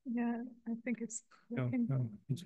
Yeah, I think it's working. No, it's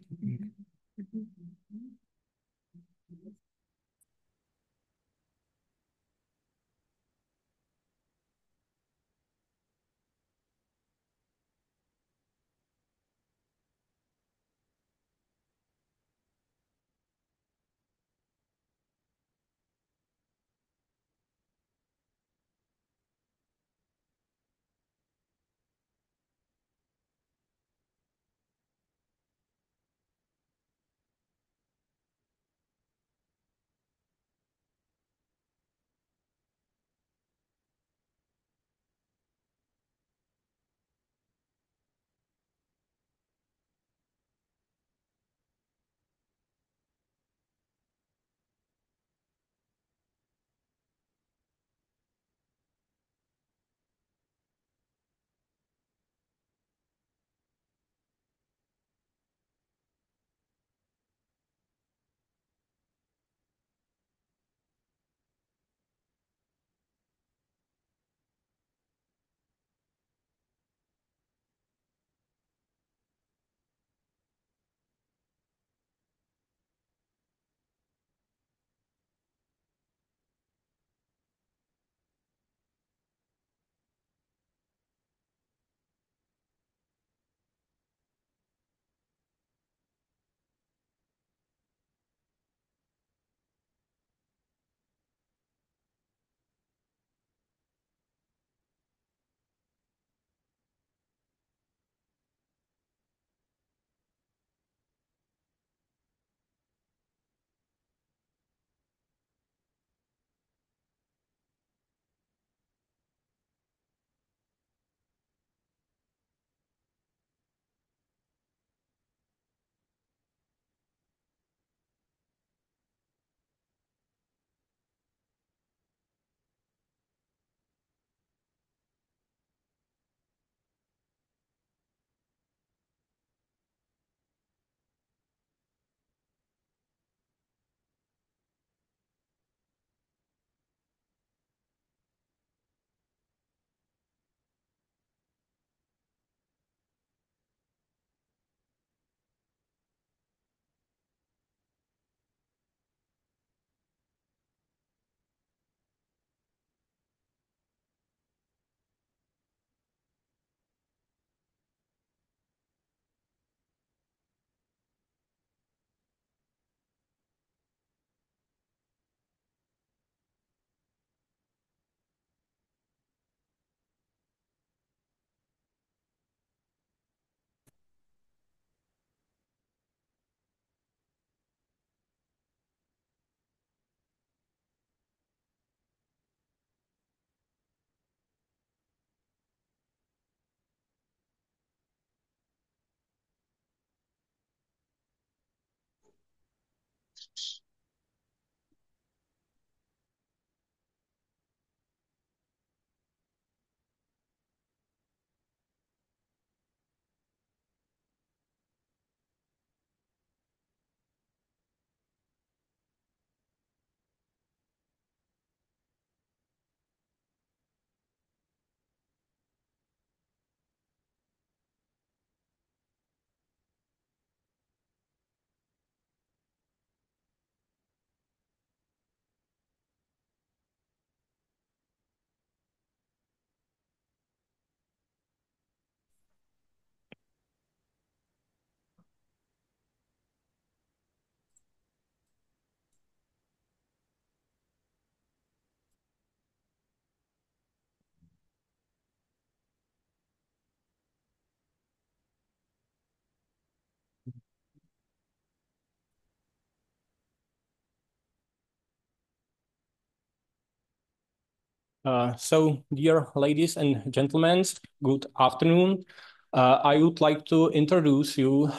So, dear ladies and gentlemen, good afternoon. I would like to introduce you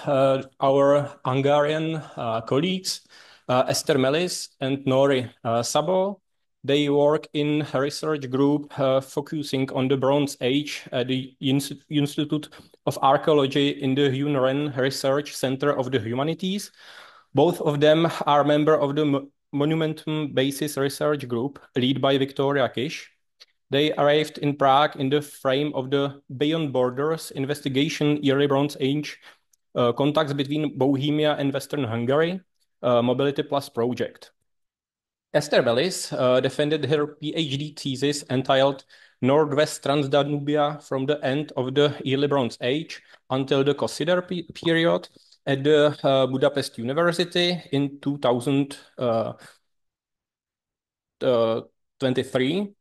our Hungarian colleagues, Eszter Melis and Nóra Szabó. They work in a research group focusing on the Bronze Age at the Institute of Archaeology in the HUN-REN Research Centre of the Humanities. Both of them are member of the Monumentum Basis Research Group, led by Victoria Kish. They arrived in Prague in the frame of the Beyond Borders investigation Early Bronze Age contacts between Bohemia and Western Hungary, Mobility Plus project. Eszter Melis defended her PhD thesis entitled Northwest Transdanubia from the end of the Early Bronze Age until the Consider period at the Budapest University in 2023.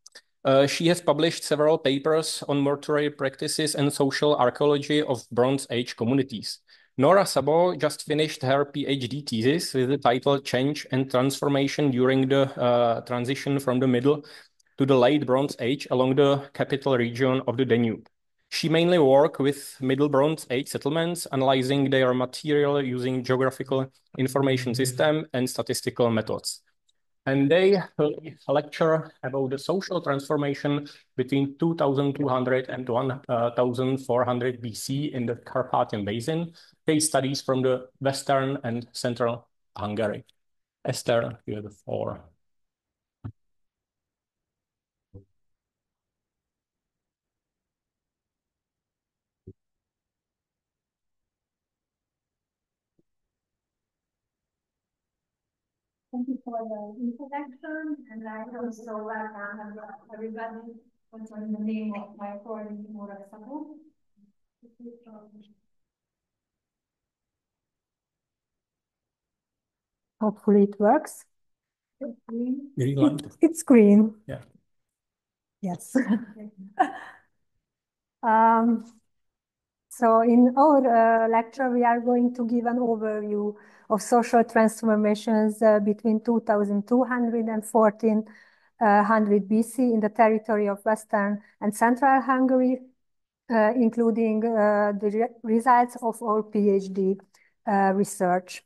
She has published several papers on mortuary practices and social archaeology of Bronze Age communities. Nóra Szabó just finished her PhD thesis with the title Change and Transformation During the Transition from the Middle to the Late Bronze Age along the capital region of the Danube. She mainly worked with Middle Bronze Age settlements, analyzing their material using geographical information system and statistical methods. And they lecture about the social transformation between 2200 and 1400 BC in the Carpathian Basin, case studies from the Western and Central Hungary. Eszter, you have the floor. Thank you for the introduction, and I also welcome everybody in the name of my colleague Nóra Szabó. Hopefully it works. Green light. It's green. Yeah. Yes. So in our lecture, we are going to give an overview of social transformations between 2200 and 1400 BC in the territory of Western and Central Hungary, including the results of our PhD research.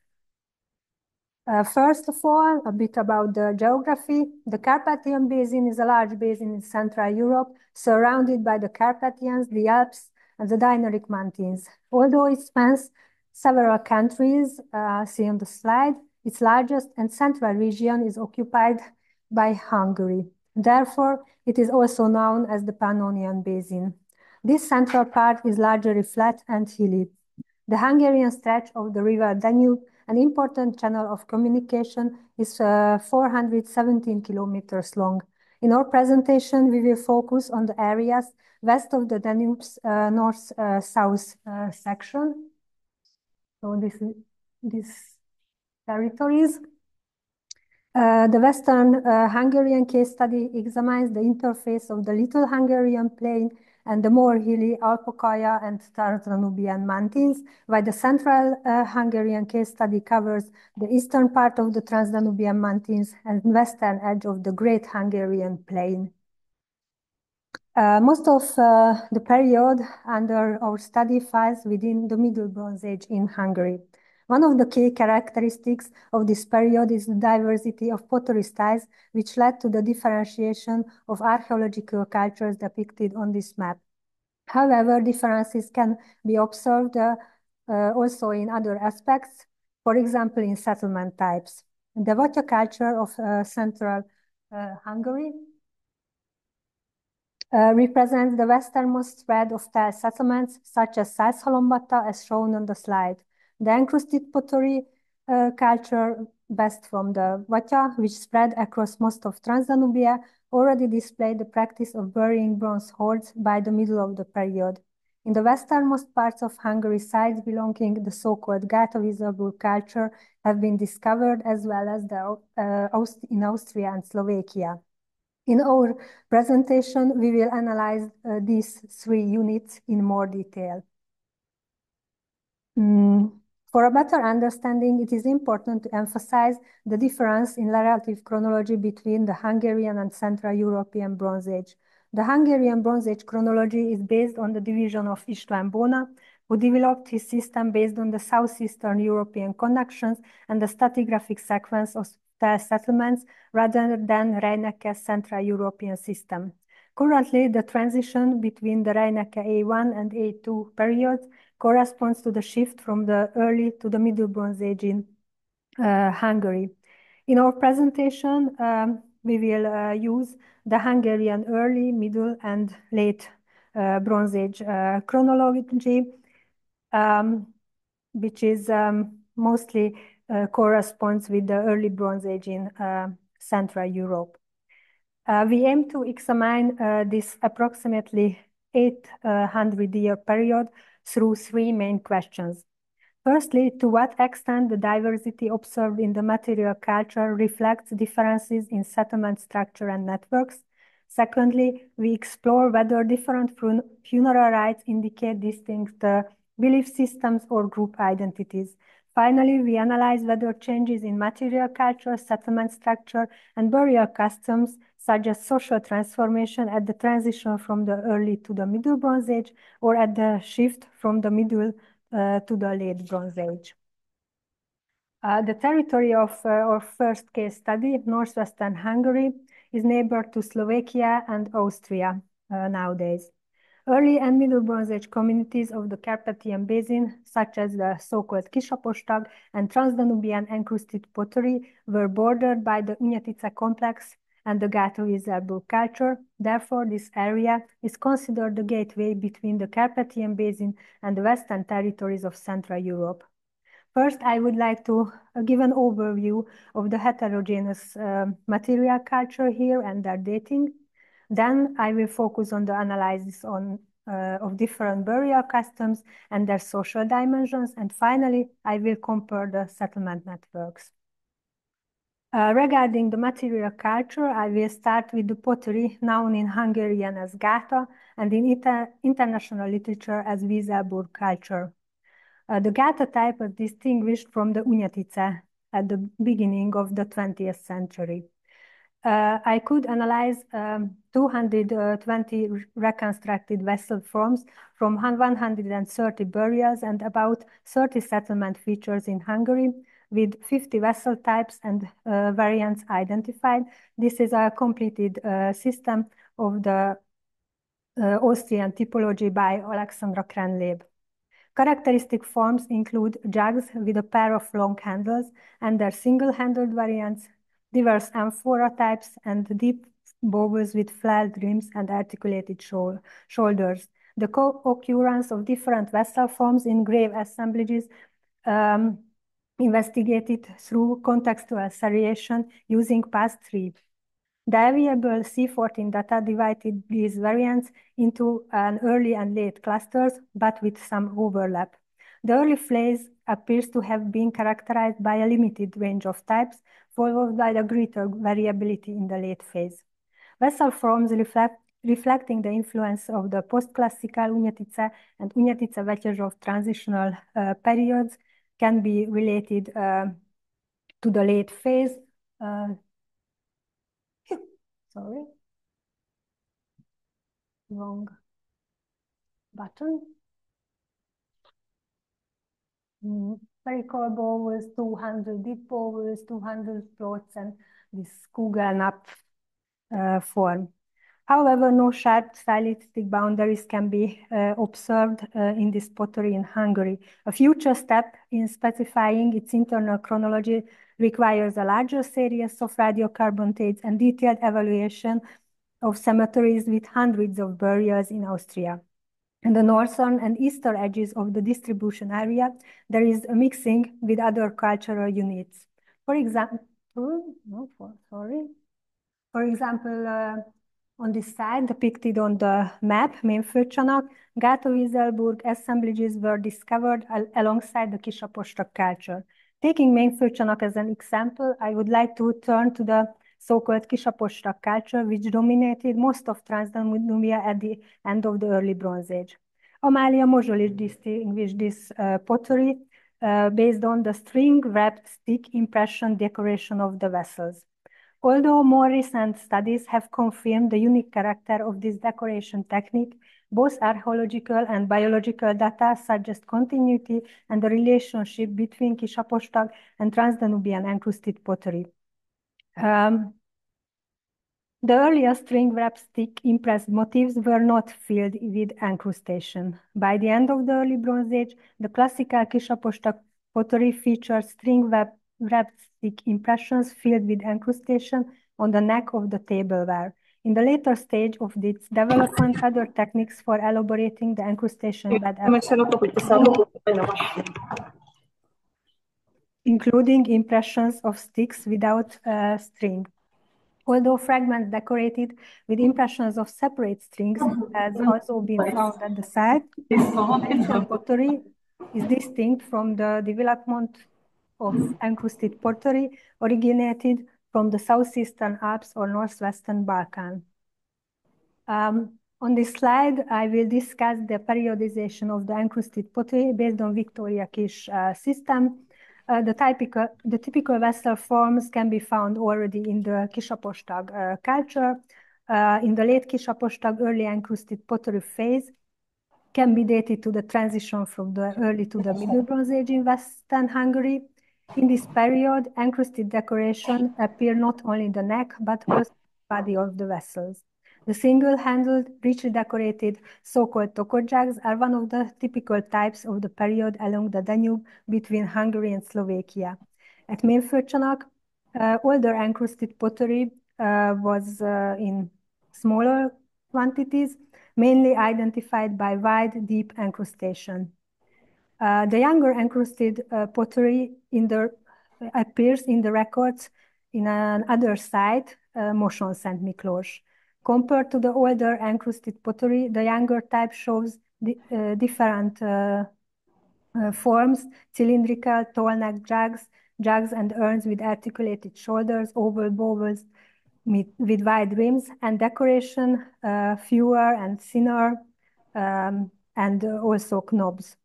First of all, a bit about the geography. The Carpathian Basin is a large basin in Central Europe, surrounded by the Carpathians, the Alps, and the Dinaric Mountains. Although it spans several countries, see on the slide, its largest and central region is occupied by Hungary. Therefore, it is also known as the Pannonian Basin. This central part is largely flat and hilly. The Hungarian stretch of the river Danube, an important channel of communication, is 417 kilometers long. In our presentation, we will focus on the areas west of the Danube's north-south section. So these territories. The Western Hungarian case study examines the interface of the Little Hungarian Plain and the more hilly Alpokaya and Transdanubian mountains, while the Central Hungarian case study covers the eastern part of the Transdanubian mountains and western edge of the Great Hungarian Plain. Most of the period under our study falls within the Middle Bronze Age in Hungary. One of the key characteristics of this period is the diversity of pottery styles, which led to the differentiation of archaeological cultures depicted on this map. However, differences can be observed also in other aspects, for example, in settlement types. The Vatya culture of Central Hungary represents the westernmost spread of tile settlements, such as Szászhalombatta, as shown on the slide. The encrusted pottery culture, best from the Vatya, which spread across most of Transdanubia, already displayed the practice of burying bronze hoards by the middle of the period. In the westernmost parts of Hungary, sites belonging to the so-called Gáta-Vizsgabur culture have been discovered, as well as in Austria and Slovakia. In our presentation, we will analyze these three units in more detail. For a better understanding, it is important to emphasize the difference in relative chronology between the Hungarian and Central European Bronze Age. The Hungarian Bronze Age chronology is based on the division of István Bóna, who developed his system based on the southeastern European connections and the stratigraphic sequence of tile settlements rather than Reinecke's Central European system. Currently, the transition between the Reinecke A1 and A2 periods corresponds to the shift from the early to the Middle Bronze Age in Hungary. In our presentation, we will use the Hungarian early, middle, and late Bronze Age chronology, which is mostly corresponds with the early Bronze Age in Central Europe. We aim to examine this approximately 800-year period through three main questions. Firstly, to what extent the diversity observed in the material culture reflects differences in settlement structure and networks. Secondly, we explore whether different funeral rites indicate distinct belief systems or group identities. Finally, we analyze whether changes in material culture, settlement structure, and burial customs suggest social transformation at the transition from the early to the Middle Bronze Age or at the shift from the Middle to the Late Bronze Age. The territory of our first case study, northwestern Hungary, is neighbor to Slovakia and Austria nowadays. Early and Middle Bronze Age communities of the Carpathian Basin, such as the so-called Kisapostag and Transdanubian encrusted pottery, were bordered by the Unetice complex and the Gáta-Vízzelburg culture. Therefore, this area is considered the gateway between the Carpathian Basin and the western territories of Central Europe. First, I would like to give an overview of the heterogeneous material culture here and their dating. Then I will focus on the analysis of different burial customs and their social dimensions. And finally, I will compare the settlement networks. Regarding the material culture, I will start with the pottery, known in Hungarian as Gáta and in international literature as Vízzelburg culture. The Gáta type was distinguished from the Unetice at the beginning of the 20th century. I could analyze 220 reconstructed vessel forms from 130 burials and about 30 settlement features in Hungary, with 50 vessel types and variants identified. This is a completed system of the Austrian typology by Alexandra Krenleb. Characteristic forms include jugs with a pair of long handles and their single-handled variants, diverse amphora types, and deep bowls with flared rims and articulated shoulders. The co-occurrence of different vessel forms in grave assemblages investigated through contextual seriation using past three. The available C14 data divided these variants into an early and late clusters, but with some overlap. The early phase appears to have been characterized by a limited range of types, followed by the greater variability in the late phase. Vessel forms reflecting the influence of the post-classical Unetice and Unetice-Vetyezsov transitional periods can be related to the late phase. Sorry, wrong button. Spherical bowls, 200 deep bowls, 200 plots, and this Kugelnapp form. However, no sharp stylistic boundaries can be observed in this pottery in Hungary. A future step in specifying its internal chronology requires a larger series of radiocarbon dates and detailed evaluation of cemeteries with hundreds of burials in Austria. In the northern and eastern edges of the distribution area, there is a mixing with other cultural units. For example, on this side, depicted on the map, Mémföldcsanak, Gáta-Vízzelburg assemblages were discovered alongside the Kisapostag culture. Taking Mémföldcsanak as an example, I would like to turn to the so-called Kisapostag culture, which dominated most of Transdanubia at the end of the early Bronze Age. Amália Mozsoly distinguished this pottery based on the string-wrapped stick impression decoration of the vessels. Although more recent studies have confirmed the unique character of this decoration technique, both archaeological and biological data suggest continuity and the relationship between Kisapostag and Transdanubian encrusted pottery. The earliest string-wrapped stick impressed motifs were not filled with encrustation. By the end of the early Bronze Age, the classical Kisapostag pottery featured string-wrapped stick impressions filled with encrustation, on the neck of the tableware. In the later stage of its development, other techniques for elaborating the encrustation bed including impressions of sticks without string. Although fragments decorated with impressions of separate strings has also been found at the site, ancient pottery is distinct from the development of encrusted pottery originated from the southeastern Alps or northwestern Balkan. On this slide, I will discuss the periodization of the encrusted pottery based on Victoria Kish system. The typical vessel forms can be found already in the Kisapostag culture. In the late Kisapostag, early encrusted pottery phase can be dated to the transition from the early to the Middle Bronze Age in Western Hungary. In this period, encrusted decoration appear not only in the neck, but also the body of the vessels. The single-handled, richly decorated, so-called tokodzsáks are one of the typical types of the period along the Danube between Hungary and Slovakia. At Mémföldcsanak, older encrusted pottery was in smaller quantities, mainly identified by wide, deep encrustation. The younger encrusted pottery appears in the records in another site, Moson Szent Miklós. Compared to the older encrusted pottery, the younger type shows different forms: cylindrical, tall-necked jugs and urns with articulated shoulders, oval bowls with wide rims, and decoration fewer and thinner, and also knobs.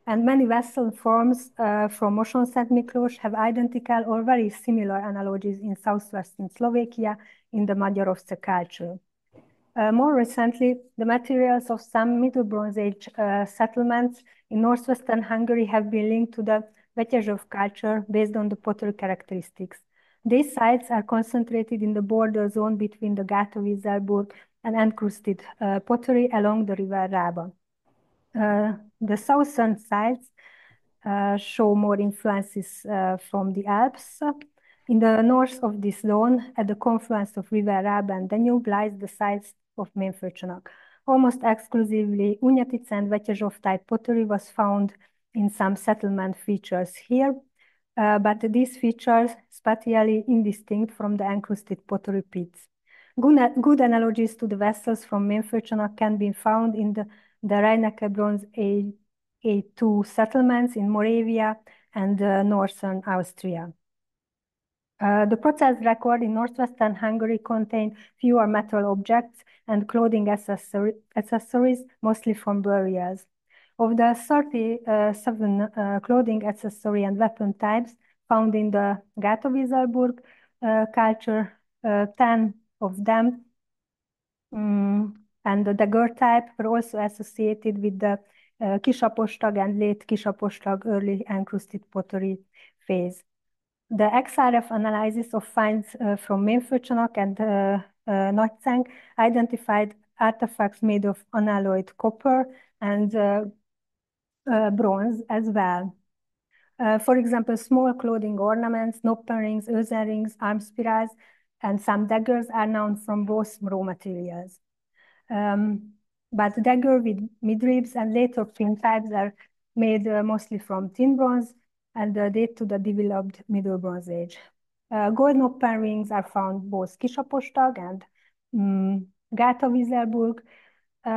And many vessel forms from Moson Szent Miklós have identical or very similar analogies in southwestern Slovakia in the Magyarovce culture. More recently, the materials of some Middle Bronze Age settlements in northwestern Hungary have been linked to the Vetyezsov culture based on the pottery characteristics. These sites are concentrated in the border zone between the Gáta-Vízerburg and encrusted pottery along the river Rába. The southern sites show more influences from the Alps. In the north of this zone, at the confluence of river Rába and Danube, lies the sites of Mémföldcsanak. Almost exclusively Újnyatice and Vetyezsov type pottery was found in some settlement features here, but these features spatially indistinct from the encrusted pottery pits. Good analogies to the vessels from Mémföldcsanak can be found in the Reinecke Bronze Age A2 settlements in Moravia and northern Austria. The process record in northwestern Hungary contained fewer metal objects and clothing accessories, mostly from burials. Of the 37 clothing accessory and weapon types found in the Gáta-Vízerburg culture, 10 of them and the dagger type were also associated with the Kisapostag and late Kisapostag early encrusted pottery phase. The XRF analysis of finds from Mémföldcsanak and Nagycánk identified artifacts made of unalloyed copper and bronze as well. For example, small clothing ornaments, nopper rings, rings, arm spirals, and some daggers are known from both raw materials. But dagger with midribs and later pin types are made mostly from tin bronze and date to the developed Middle Bronze Age. Gold nopper rings are found both Kisapostag and Gáta-Vízerburg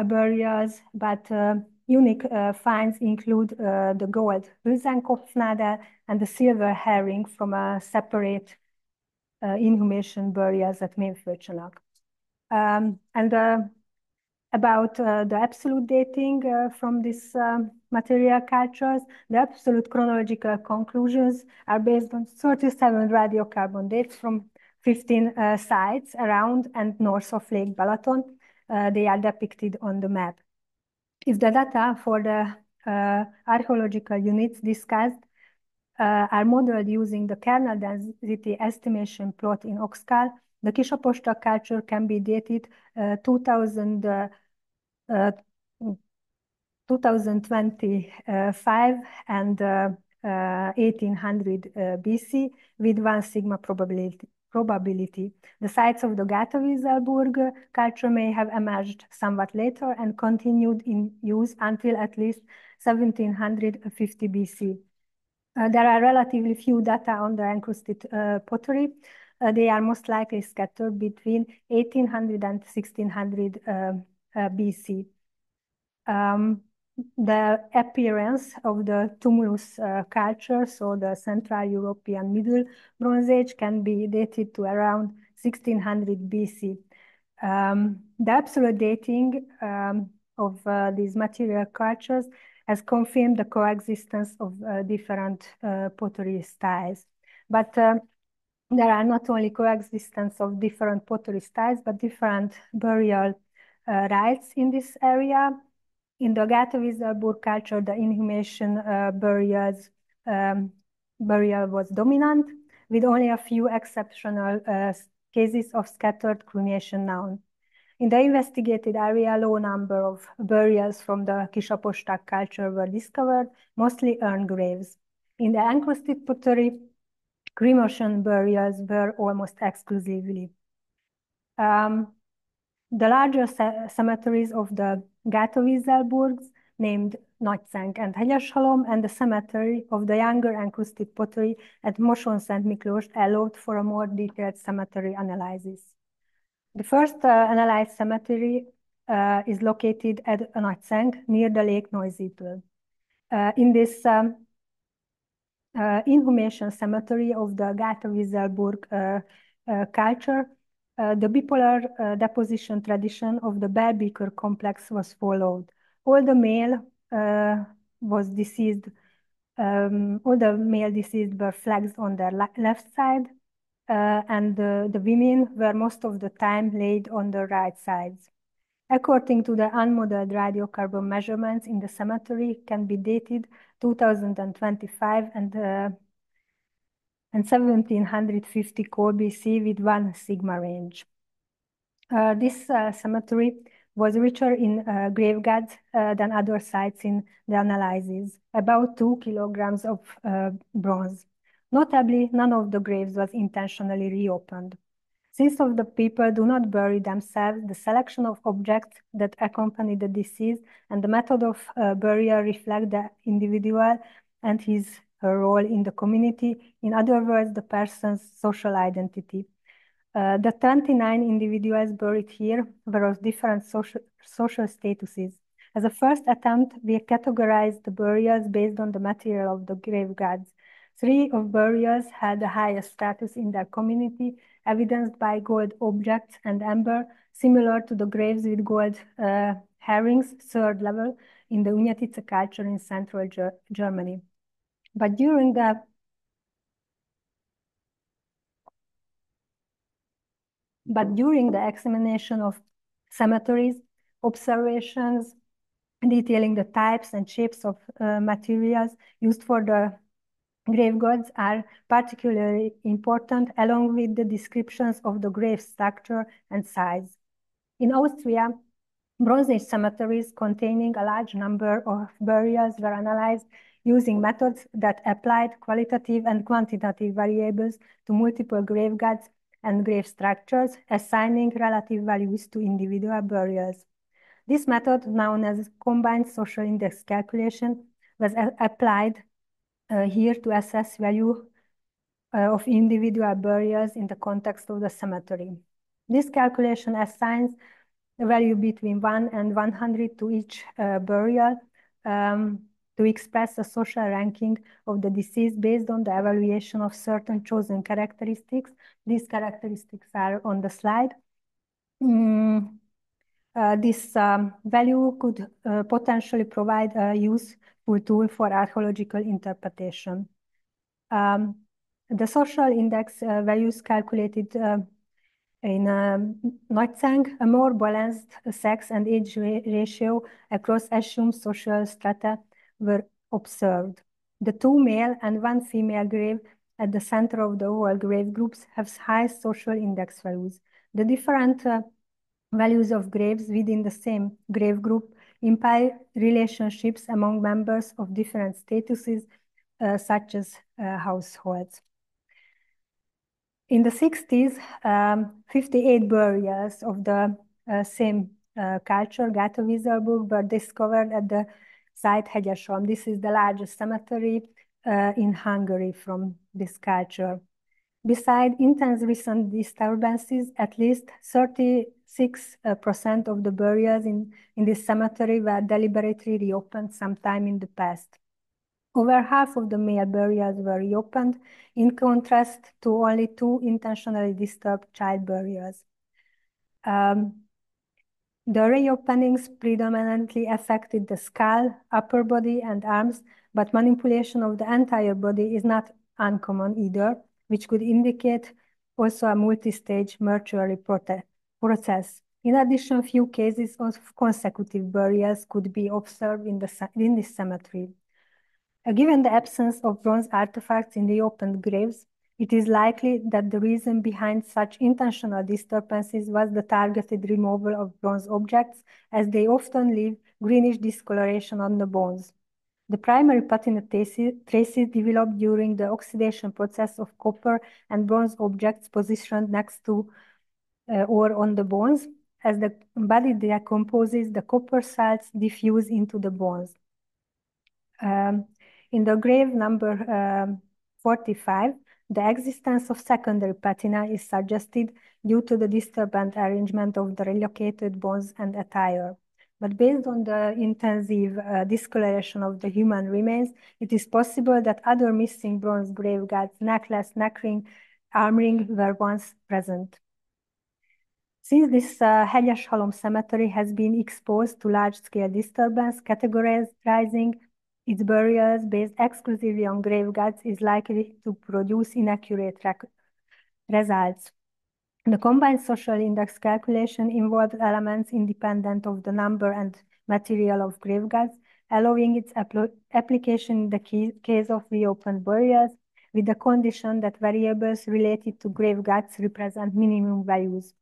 burials, but unique finds include the gold Hülsenkopfnadel and the silver herring from a separate inhumation burials at Mémföldcsanak. About the absolute dating from these material cultures, the absolute chronological conclusions are based on 37 radiocarbon dates from 15 sites around and north of Lake Balaton. They are depicted on the map. If the data for the archaeological units discussed are modeled using the kernel density estimation plot in Oxcal, the Kisapostag culture can be dated 2025 and 1800 BC with 1 sigma probability. probability. The sites of the Gatow-Wieselburg culture may have emerged somewhat later and continued in use until at least 1750 BC. There are relatively few data on the encrusted pottery. They are most likely scattered between 1800 and 1600 BC. The appearance of the tumulus culture, so the Central European Middle Bronze Age, can be dated to around 1600 BC. The absolute dating of these material cultures has confirmed the coexistence of different pottery styles. But there are not only coexistence of different pottery styles, but different burial rites in this area. In the Gatow-Wieselburg culture, the inhumation burial was dominant, with only a few exceptional cases of scattered cremation known. In the investigated area, a low number of burials from the Kisaposták culture were discovered, mostly urn graves. In the encrusted pottery, cremation burials were almost exclusively. The larger cemeteries of the Gatow-Wieselburgs, named Nagycenk and Hegyeshalom, and the cemetery of the younger encrusted pottery at Moson-Szent Miklós allowed for a more detailed cemetery analysis. The first analyzed cemetery is located at Nagycenk, near the Lake Neusiedl. In this inhumation cemetery of the Gatow-Wieselburg culture, the bipolar deposition tradition of the bell-beaker complex was followed. All the male deceased were flexed on their left side, and the women were most of the time laid on the right sides. According to the unmodeled radiocarbon measurements in the cemetery, can be dated 2025 and 1750 core BC with 1 sigma range. This cemetery was richer in grave gods than other sites in the analysis, about 2 kilograms of bronze. Notably, none of the graves was intentionally reopened. Since of the people do not bury themselves, the selection of objects that accompany the deceased and the method of burial reflect the individual and her role in the community. In other words, the person's social identity. The 29 individuals buried here were of different social statuses. As a first attempt, we categorized the burials based on the material of the grave gods. 3 of burials had the highest status in their community, evidenced by gold objects and amber, similar to the graves with gold herrings, 3rd level in the Humanities culture in central Germany. But during the examination of cemeteries, observations detailing the types and shapes of materials used for the grave gods are particularly important, along with the descriptions of the grave structure and size. In Austria, Bronze Age cemeteries containing a large number of burials were analyzed using methods that applied qualitative and quantitative variables to multiple grave gods and grave structures, assigning relative values to individual burials. This method, known as combined social index calculation, was applied here to assess value of individual burials in the context of the cemetery. This calculation assigns a value between 1 and 100 to each burial to express a social ranking of the deceased based on the evaluation of certain chosen characteristics. These characteristics are on the slide. This value could potentially provide a useful tool for archaeological interpretation. The social index values calculated in Nagycenk, a more balanced sex and age ratio across assumed social strata were observed. The 2 male and 1 female grave at the center of the all grave groups have high social index values. The different values of graves within the same grave group imply relationships among members of different statuses, such as households. In the 60s, 58 burials of the same culture, Gátavízerburg, were discovered at the site Hegyeshalom. This is the largest cemetery in Hungary from this culture. Beside intense recent disturbances, at least 36% of the burials in this cemetery were deliberately reopened sometime in the past. Over half of the male burials were reopened, in contrast to only 2 intentionally disturbed child burials. The reopenings predominantly affected the skull, upper body, and arms, but manipulation of the entire body is not uncommon either, which could indicate also a multi-stage mortuary process. In addition, few cases of consecutive burials could be observed in this cemetery. Given the absence of bronze artifacts in the opened graves, it is likely that the reason behind such intentional disturbances was the targeted removal of bronze objects, as they often leave greenish discoloration on the bones. The primary patina traces developed during the oxidation process of copper and bronze objects positioned next to or on the bones. As the body decomposes, the copper salts diffuse into the bones. In the grave number 45, the existence of secondary patina is suggested due to the disturbed arrangement of the relocated bones and attire. But based on the intensive discoloration of the human remains, it is possible that other missing bronze grave guards, necklace, neck ring, arm ring were once present. Since this Hegyeshalom cemetery has been exposed to large-scale disturbance, categorizing its burials based exclusively on grave guards is likely to produce inaccurate results. The combined social index calculation involved elements independent of the number and material of grave guards, allowing its application in the case of reopened burials, with the condition that variables related to grave guards represent minimum values.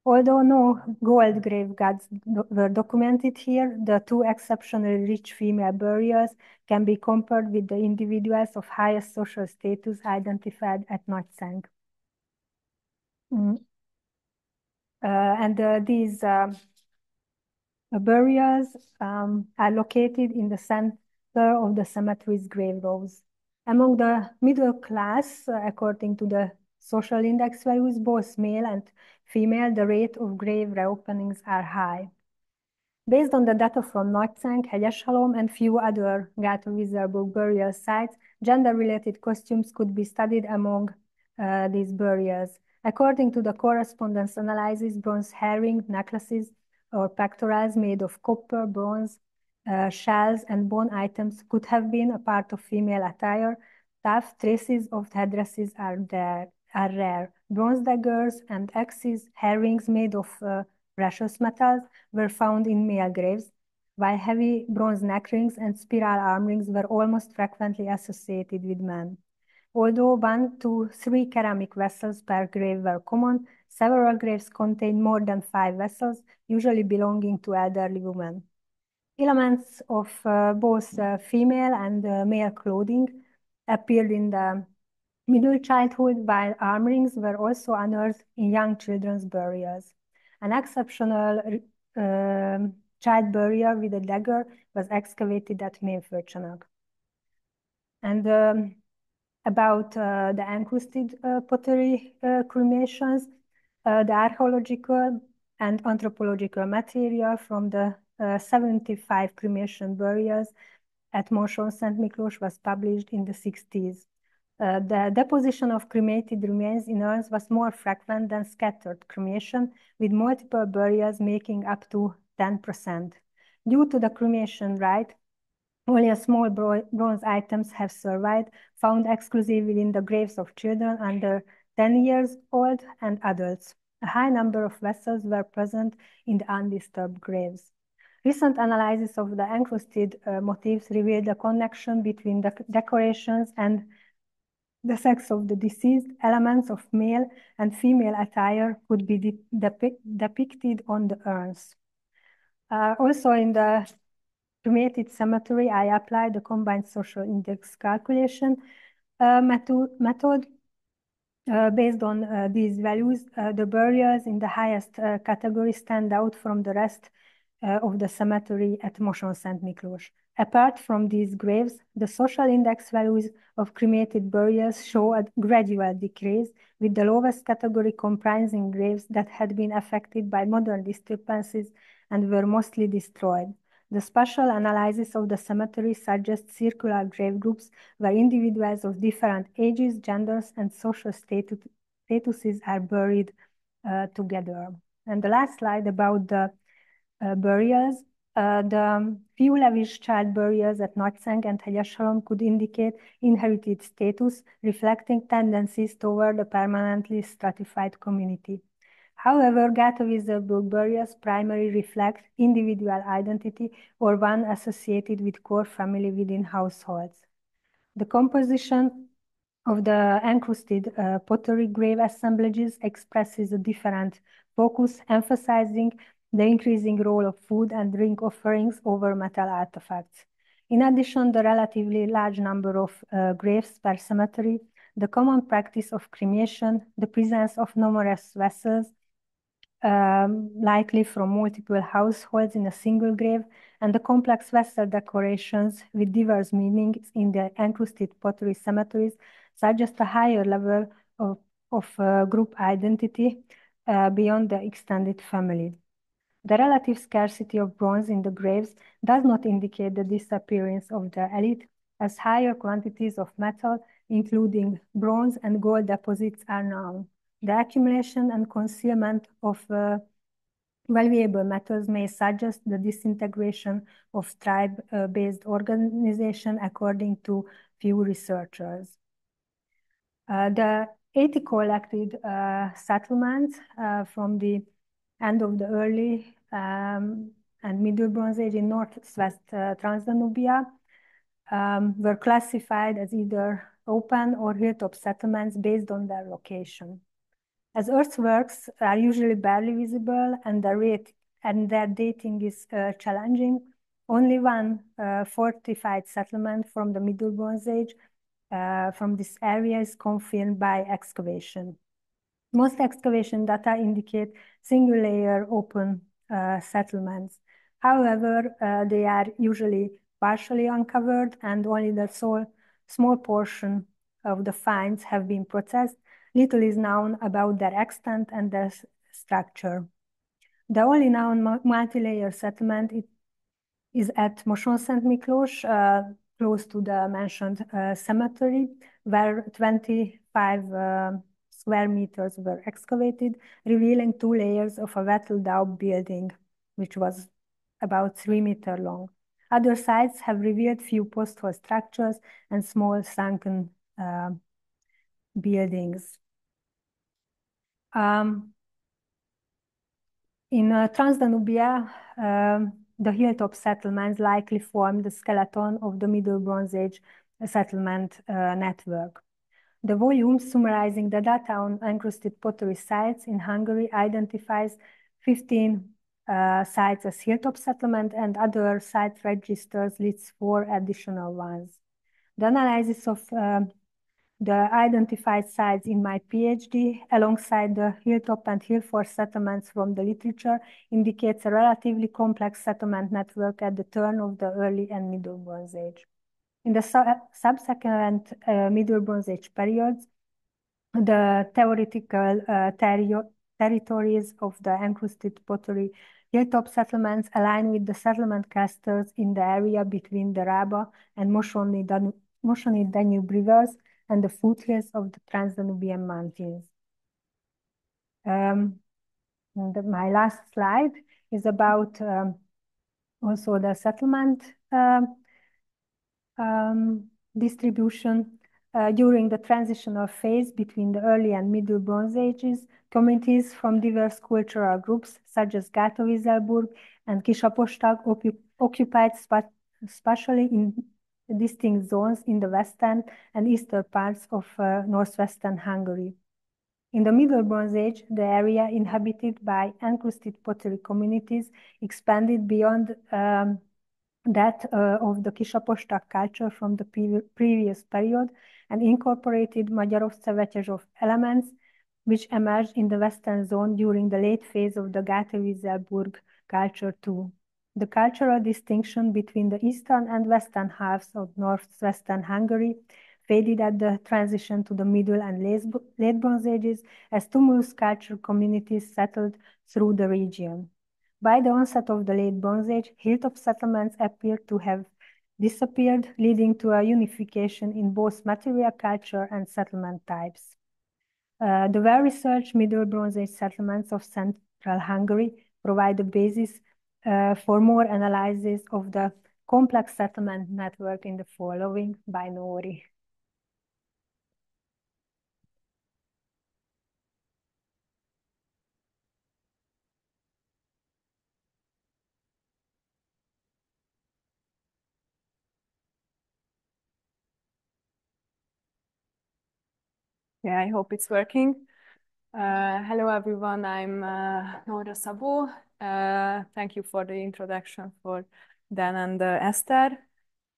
Although no gold grave guards were documented here, the 2 exceptionally rich female burials can be compared with the individuals of highest social status identified at Nagyszánk. These burials are located in the center of the cemetery's grave rows. Among the middle class, according to the social index values, both male and female, the rate of grave reopenings are high. Based on the data from Nagyszánk, Hegyeshalom, and few other Gátavízerburg burial sites, gender-related costumes could be studied among these burials. According to the correspondence analysis, bronze herring necklaces or pectorals made of copper, bronze, shells, and bone items could have been a part of female attire. Tough traces of headdresses are rare. Bronze daggers and axes, herrings made of precious metals were found in male graves, while heavy bronze neck rings and spiral arm rings were almost frequently associated with men. Although 1 to 3 ceramic vessels per grave were common, several graves contained more than 5 vessels, usually belonging to elderly women. Elements of both female and male clothing appeared in the middle childhood, while arm rings were also unearthed in young children's burials. An exceptional child burial with a dagger was excavated at Mémföldcsanak. And about the encrusted pottery cremations, the archaeological and anthropological material from the 75 cremation burials at Mosonszent Miklós was published in the 60s. The deposition of cremated remains in urns was more frequent than scattered cremation, with multiple burials making up to 10%. Due to the cremation rite, only a small bronze items have survived, found exclusively in the graves of children under 10 years old and adults. A high number of vessels were present in the undisturbed graves. Recent analysis of the encrusted motifs revealed a connection between the decorations and the sex of the deceased. Elements of male and female attire could be depicted on the urns. Also in the cremated cemetery, I applied the combined social index calculation method. Based on these values, the burials in the highest category stand out from the rest of the cemetery at Moson-Szent Miklós. Apart from these graves, the social index values of cremated burials show a gradual decrease, with the lowest category comprising graves that had been affected by modern disturbances and were mostly destroyed. The spatial analysis of the cemetery suggests circular grave groups where individuals of different ages, genders, and social statuses are buried together. And the last slide about the burials. The few lavish child burials at Nagyszeng and Hegyeshalom could indicate inherited status, reflecting tendencies toward a permanently stratified community. However, Gatow-Iserburg burials primarily reflect individual identity or one associated with core family within households. The composition of the encrusted pottery grave assemblages expresses a different focus, emphasizing the increasing role of food and drink offerings over metal artifacts. In addition, the relatively large number of graves per cemetery, the common practice of cremation, the presence of numerous vessels, likely from multiple households in a single grave, and the complex vessel decorations with diverse meanings in the encrusted pottery cemeteries suggest a higher level of group identity beyond the extended family. The relative scarcity of bronze in the graves does not indicate the disappearance of the elite, as higher quantities of metal, including bronze and gold deposits, are known. The accumulation and concealment of valuable metals may suggest the disintegration of tribe-based organization, according to few researchers. The 80 collected settlements from the end of the early and Middle Bronze Age in northwest Transdanubia were classified as either open or hilltop settlements based on their location. As earthworks are usually barely visible and their dating is challenging, only one fortified settlement from the Middle Bronze Age from this area is confirmed by excavation. Most excavation data indicate single-layer open settlements. However, they are usually partially uncovered, and only the small portion of the finds have been processed. Little is known about their extent and their structure. The only known multi-layer settlement is at Moson-Szent Miklós, close to the mentioned cemetery, where 25 square meters were excavated, revealing 2 layers of a wattle-daub building, which was about 3 meters long. Other sites have revealed few post-hole structures and small sunken buildings. In Transdanubia, the hilltop settlements likely formed the skeleton of the Middle Bronze Age settlement network. The volume summarizing the data on encrusted pottery sites in Hungary identifies 15 sites as hilltop settlement, and other site registers lists 4 additional ones. The analysis of the identified sites in my PhD, alongside the hilltop and hillfort settlements from the literature, indicates a relatively complex settlement network at the turn of the early and Middle Bronze Age. In the subsequent Middle Bronze Age periods, the theoretical territories of the encrusted pottery hilltop settlements align with the settlement clusters in the area between the Rába and Mosoni Danube rivers and the foothills of the Transdanubian mountains. My last slide is about also the settlement distribution. During the transitional phase between the early and Middle Bronze Ages, communities from diverse cultural groups, such as Gatow-Iserburg and Kisapostag, occupied spatially in distinct zones in the western and eastern parts of northwestern Hungary. In the Middle Bronze Age, the area inhabited by encrusted pottery communities expanded beyond that of the Kisapostak culture from the previous period and incorporated Magyarország elements which emerged in the Western zone during the late phase of the Gáti-Wieselburg culture too. The cultural distinction between the eastern and western halves of northwestern Hungary faded at the transition to the Middle and Late Bronze Ages as tumulus culture communities settled through the region. By the onset of the Late Bronze Age, hilltop settlements appeared to have disappeared, leading to a unification in both material culture and settlement types. The well-researched Middle Bronze Age settlements of central Hungary provide a basis for more analysis of the complex settlement network in the following by Nóri. Yeah, I hope it's working. Hello, everyone. I'm Nóra Szabó. Thank you for the introduction for Dan and Eszter.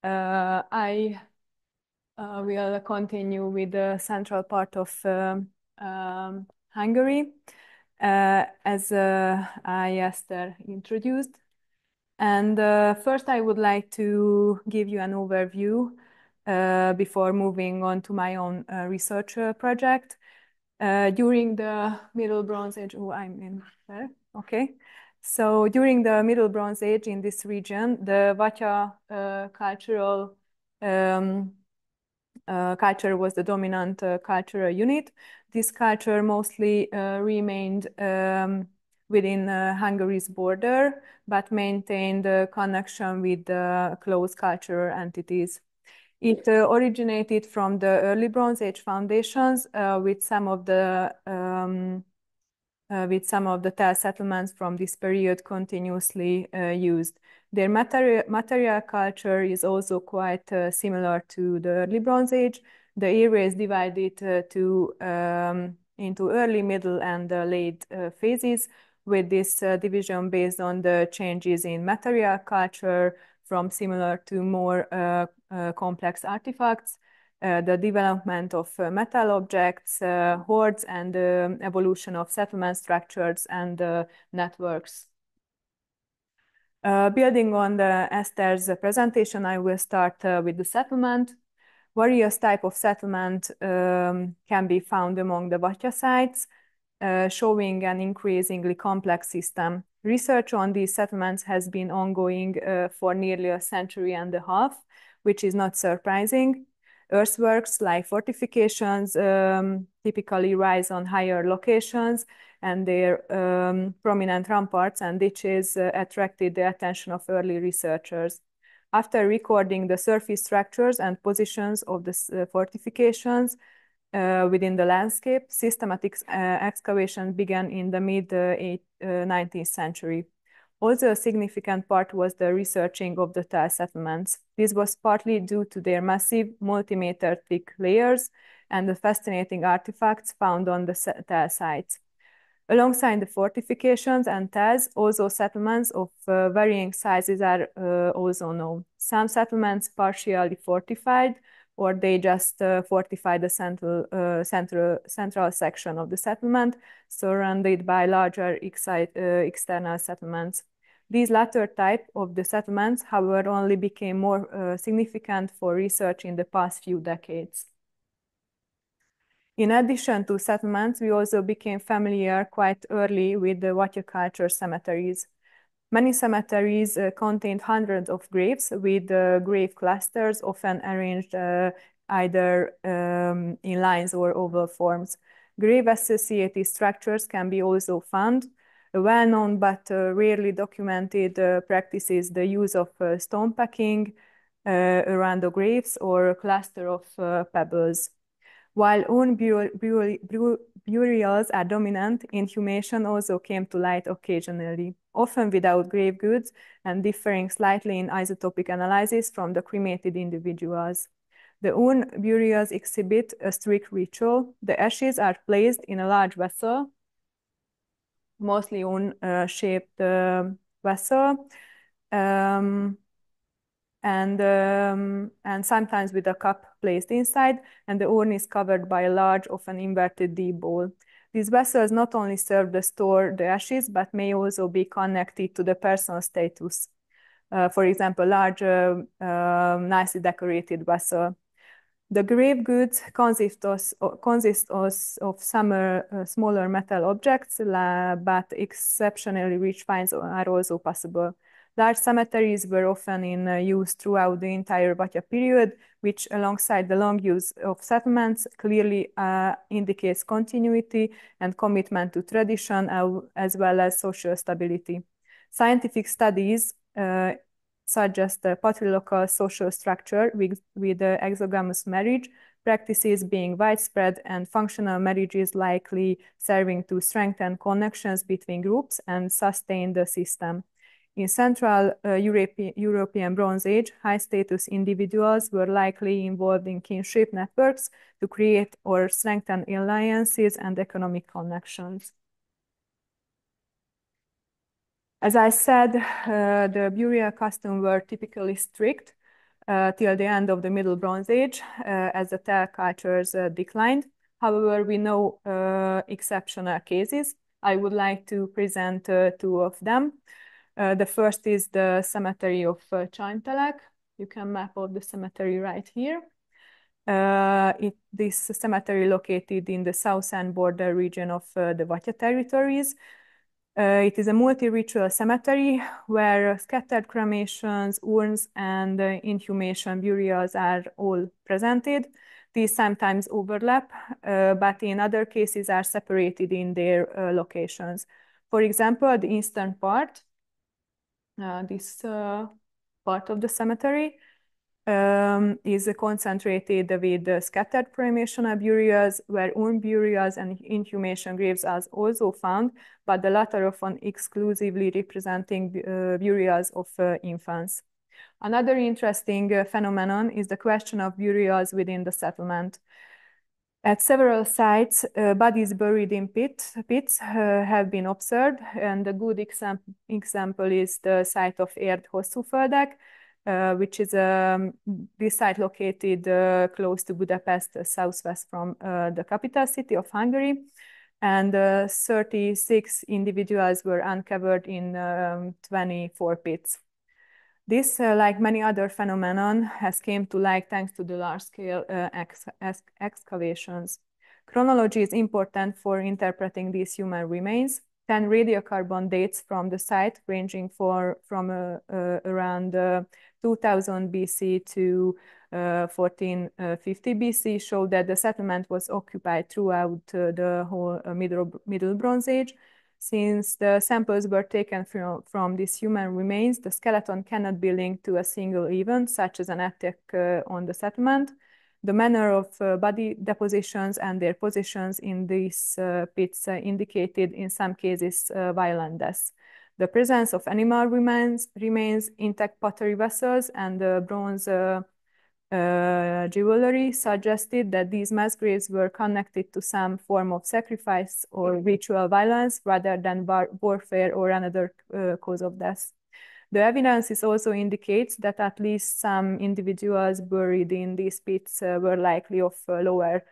I will continue with the central part of Hungary, as Eszter introduced. And first, I would like to give you an overview before moving on to my own research project. During the Middle Bronze Age, I'm in there, okay. So during the Middle Bronze Age in this region, the Vatya cultural culture was the dominant cultural unit. This culture mostly remained within Hungary's border, but maintained a connection with the close cultural entities. It originated from the early Bronze Age foundations with some of the tile settlements from this period continuously used. Their material culture is also quite similar to the early Bronze Age. The area is divided into early, middle, and late phases, with this division based on the changes in material culture from similar to more complex artifacts, the development of metal objects, hoards, and evolution of settlement structures and networks. Building on Eszter's presentation, I will start with the settlement. Various types of settlement can be found among the Vatya sites, showing an increasingly complex system. Research on these settlements has been ongoing for nearly a century and a half, which is not surprising. Earthworks like fortifications typically rise on higher locations, and their prominent ramparts and ditches attracted the attention of early researchers. After recording the surface structures and positions of the fortifications within the landscape, systematic excavation began in the mid-19th century. Also, a significant part was the researching of the tile settlements. This was partly due to their massive, multi-meter thick layers and the fascinating artifacts found on the tile sites. Alongside the fortifications and tiles, also settlements of varying sizes are also known. Some settlements partially fortified, or they just fortify the central section of the settlement, surrounded by larger external settlements. These latter type of the settlements, however, only became more significant for research in the past few decades. In addition to settlements, we also became familiar quite early with the Vatya culture cemeteries. Many cemeteries contained hundreds of graves with grave clusters, often arranged either in lines or oval forms. Grave-associated structures can be also found. A well-known but rarely documented practice is the use of stone packing around the graves or a cluster of pebbles. While urn burials are dominant, inhumation also came to light occasionally, often without grave goods and differing slightly in isotopic analysis from the cremated individuals. The urn burials exhibit a strict ritual. The ashes are placed in a large vessel, mostly urn-shaped vessel, and sometimes with a cup placed inside, and the urn is covered by a large, often inverted deep bowl. These vessels not only serve to store the ashes, but may also be connected to the personal status. For example, large, nicely decorated vessel. The grave goods consist of some smaller metal objects, but exceptionally rich finds are also possible. Large cemeteries were often in use throughout the entire Vatya period, which alongside the long use of settlements clearly indicates continuity and commitment to tradition as well as social stability. Scientific studies suggest a patrilocal social structure with exogamous marriage practices being widespread and functional marriages likely serving to strengthen connections between groups and sustain the system. In Central European Bronze Age, high-status individuals were likely involved in kinship networks to create or strengthen alliances and economic connections. As I said, the burial customs were typically strict till the end of the Middle Bronze Age, as the tell cultures declined. However, we know exceptional cases. I would like to present two of them. The first is the cemetery of Csaintelek. You can map out the cemetery right here. This cemetery located in the southern border region of the Vatya territories. It is a multi-ritual cemetery where scattered cremations, urns, and inhumation burials are all presented. These sometimes overlap, but in other cases are separated in their locations. For example, the eastern part, this part of the cemetery, is concentrated with scattered cremational burials, where urn burials and inhumation graves are also found, but the latter often exclusively representing burials of infants. Another interesting phenomenon is the question of burials within the settlement. At several sites, bodies buried in pits have been observed, and a good example is the site of Erd-Hosszúföldek, which is this site located close to Budapest, southwest from the capital city of Hungary. And 36 individuals were uncovered in 24 pits. This, like many other phenomenon, has came to light thanks to the large-scale excavations. Chronology is important for interpreting these human remains. 10 radiocarbon dates from the site, ranging from around 2000 BC to 1450 BC, show that the settlement was occupied throughout the whole Middle Bronze Age. Since the samples were taken from these human remains, the skeleton cannot be linked to a single event, such as an attack on the settlement. The manner of body depositions and their positions in these pits indicated, in some cases, violent deaths. The presence of animal remains, intact pottery vessels, and bronze jewelry suggested that these mass graves were connected to some form of sacrifice or ritual violence rather than warfare or another cause of death. The evidence also indicates that at least some individuals buried in these pits were likely of lower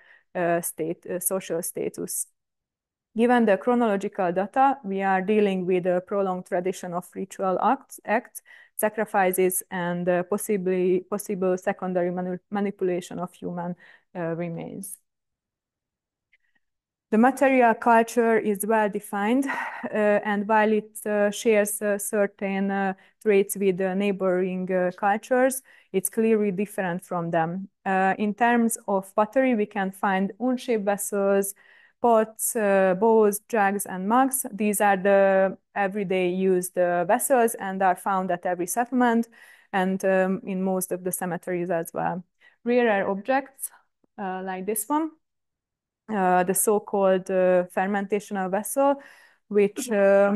social status. Given the chronological data, we are dealing with a prolonged tradition of ritual acts, sacrifices, and possible secondary manipulation of human remains. The material culture is well defined, and while it shares certain traits with neighboring cultures, it's clearly different from them. In terms of pottery, we can find urn-shaped vessels, pots, bowls, jugs, and mugs. These are the everyday used vessels and are found at every settlement and in most of the cemeteries as well. Rarer objects like this one, the so-called fermentational vessel, which have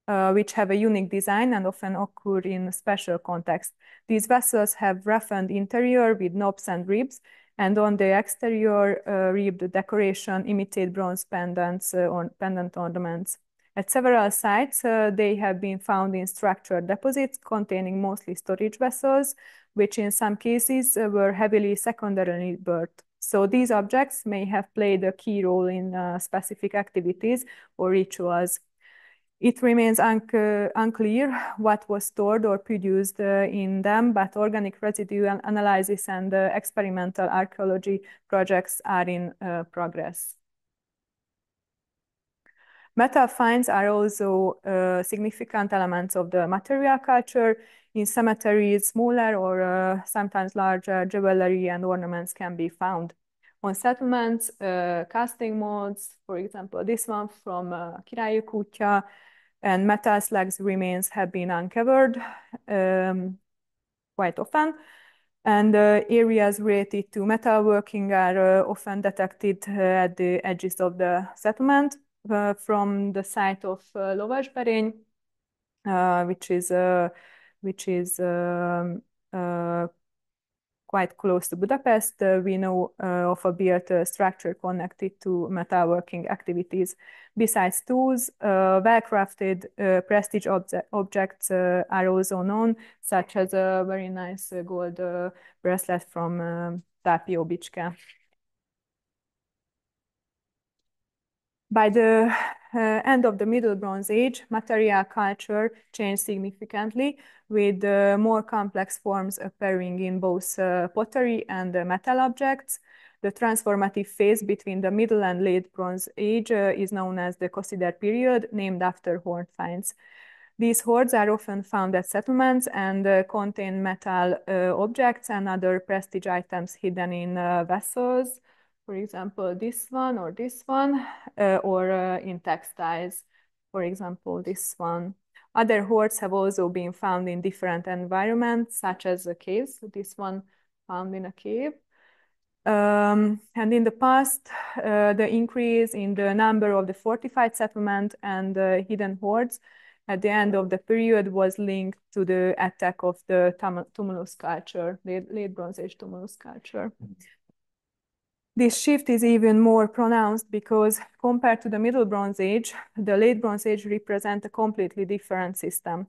a unique design and often occur in special context. These vessels have roughened interior with knobs and ribs, and on the exterior ribbed decoration imitate bronze pendants or pendant ornaments. At several sites, they have been found in structured deposits containing mostly storage vessels, which in some cases were heavily secondarily birthed. So these objects may have played a key role in specific activities or rituals. It remains unclear what was stored or produced in them, but organic residue analysis and experimental archaeology projects are in progress. Metal finds are also significant elements of the material culture. In cemeteries, smaller or sometimes larger jewelry and ornaments can be found. On settlements, casting molds, for example, this one from Királyi Kútja, and metal slugs remains have been uncovered quite often. And areas related to metalworking are often detected at the edges of the settlement. From the site of Lovasberény, which is quite close to Budapest, we know of a built structure connected to metalworking activities. Besides tools, well-crafted prestige objects are also known, such as a very nice gold bracelet from Tápió Bicske. By the end of the Middle Bronze Age, material culture changed significantly, with more complex forms appearing in both pottery and metal objects. The transformative phase between the Middle and Late Bronze Age is known as the Kossuth period, named after hoard finds. These hoards are often found at settlements and contain metal objects and other prestige items hidden in vessels. For example, this one or this one, or in textiles, for example, this one. Other hoards have also been found in different environments, such as caves. So this one found in a cave. And in the past, the increase in the number of the fortified settlement and hidden hoards at the end of the period was linked to the attack of the tumulus culture, the Late Bronze Age tumulus culture. This shift is even more pronounced because compared to the Middle Bronze Age, the Late Bronze Age represents a completely different system.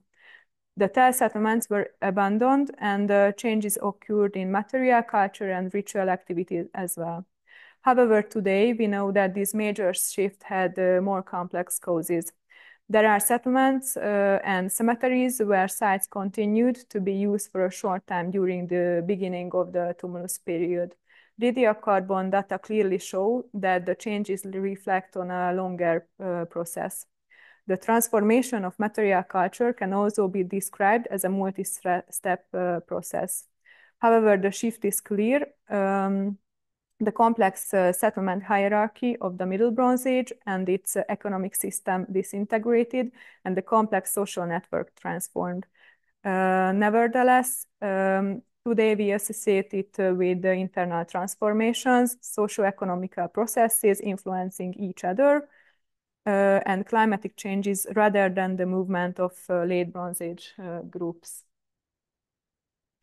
The tell settlements were abandoned and changes occurred in material culture and ritual activities as well. However, today we know that this major shift had more complex causes. There are settlements and cemeteries where sites continued to be used for a short time during the beginning of the tumulus period. Radiocarbon data clearly show that the changes reflect on a longer process. The transformation of material culture can also be described as a multi-step process. However, the shift is clear. The complex settlement hierarchy of the Middle Bronze Age and its economic system disintegrated, and the complex social network transformed. Nevertheless, today we associate it with the internal transformations, socio-economical processes influencing each other, and climatic changes rather than the movement of Late Bronze Age groups.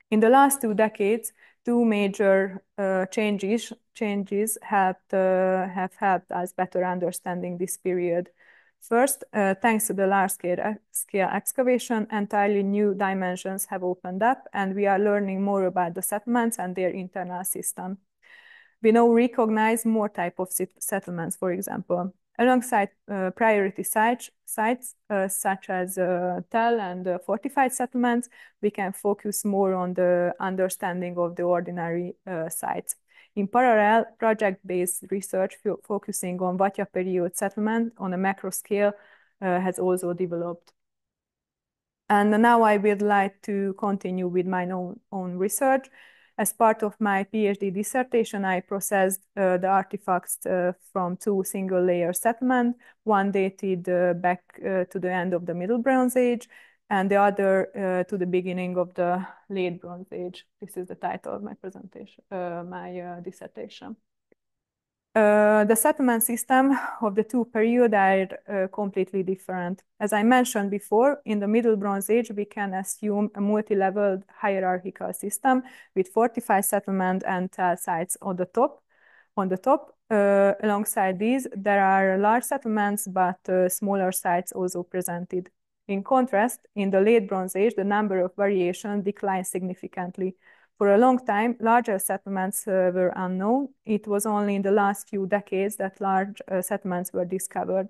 In the last 2 decades, 2 major changes have helped us better understanding this period. First, thanks to the large-scale excavation, entirely new dimensions have opened up, and we are learning more about the settlements and their internal system. We now recognize more types of settlements, for example. Alongside priority sites such as tell and fortified settlements, we can focus more on the understanding of the ordinary sites. In parallel, project-based research focusing on Vatya period settlement on a macro scale has also developed. And now I would like to continue with my own research. As part of my PhD dissertation, I processed the artifacts from 2 single-layer settlements, one dated back to the end of the Middle Bronze Age, and the other to the beginning of the Late Bronze Age. This is the title of my presentation, my dissertation. The settlement system of the 2 periods are completely different. As I mentioned before, in the Middle Bronze Age, we can assume a multi-leveled hierarchical system with fortified settlement and tell sites on the top. alongside these, there are large settlements, but smaller sites also presented. In contrast, in the late Bronze Age, the number of variations declined significantly. For a long time, larger settlements were unknown. It was only in the last few decades that large settlements were discovered.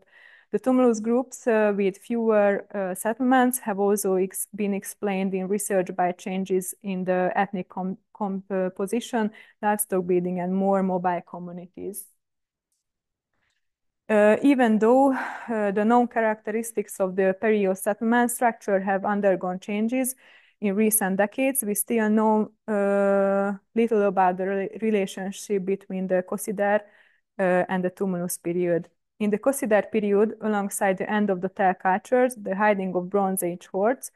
The tumulus groups with fewer settlements have also been explained in research by changes in the ethnic composition, livestock breeding, and more mobile communities. Even though the known characteristics of the period settlement structure have undergone changes in recent decades, we still know little about the relationship between the Kossuth and the tumulus period. In the Kossuth period, alongside the end of the Tell cultures, the hiding of Bronze Age hordes,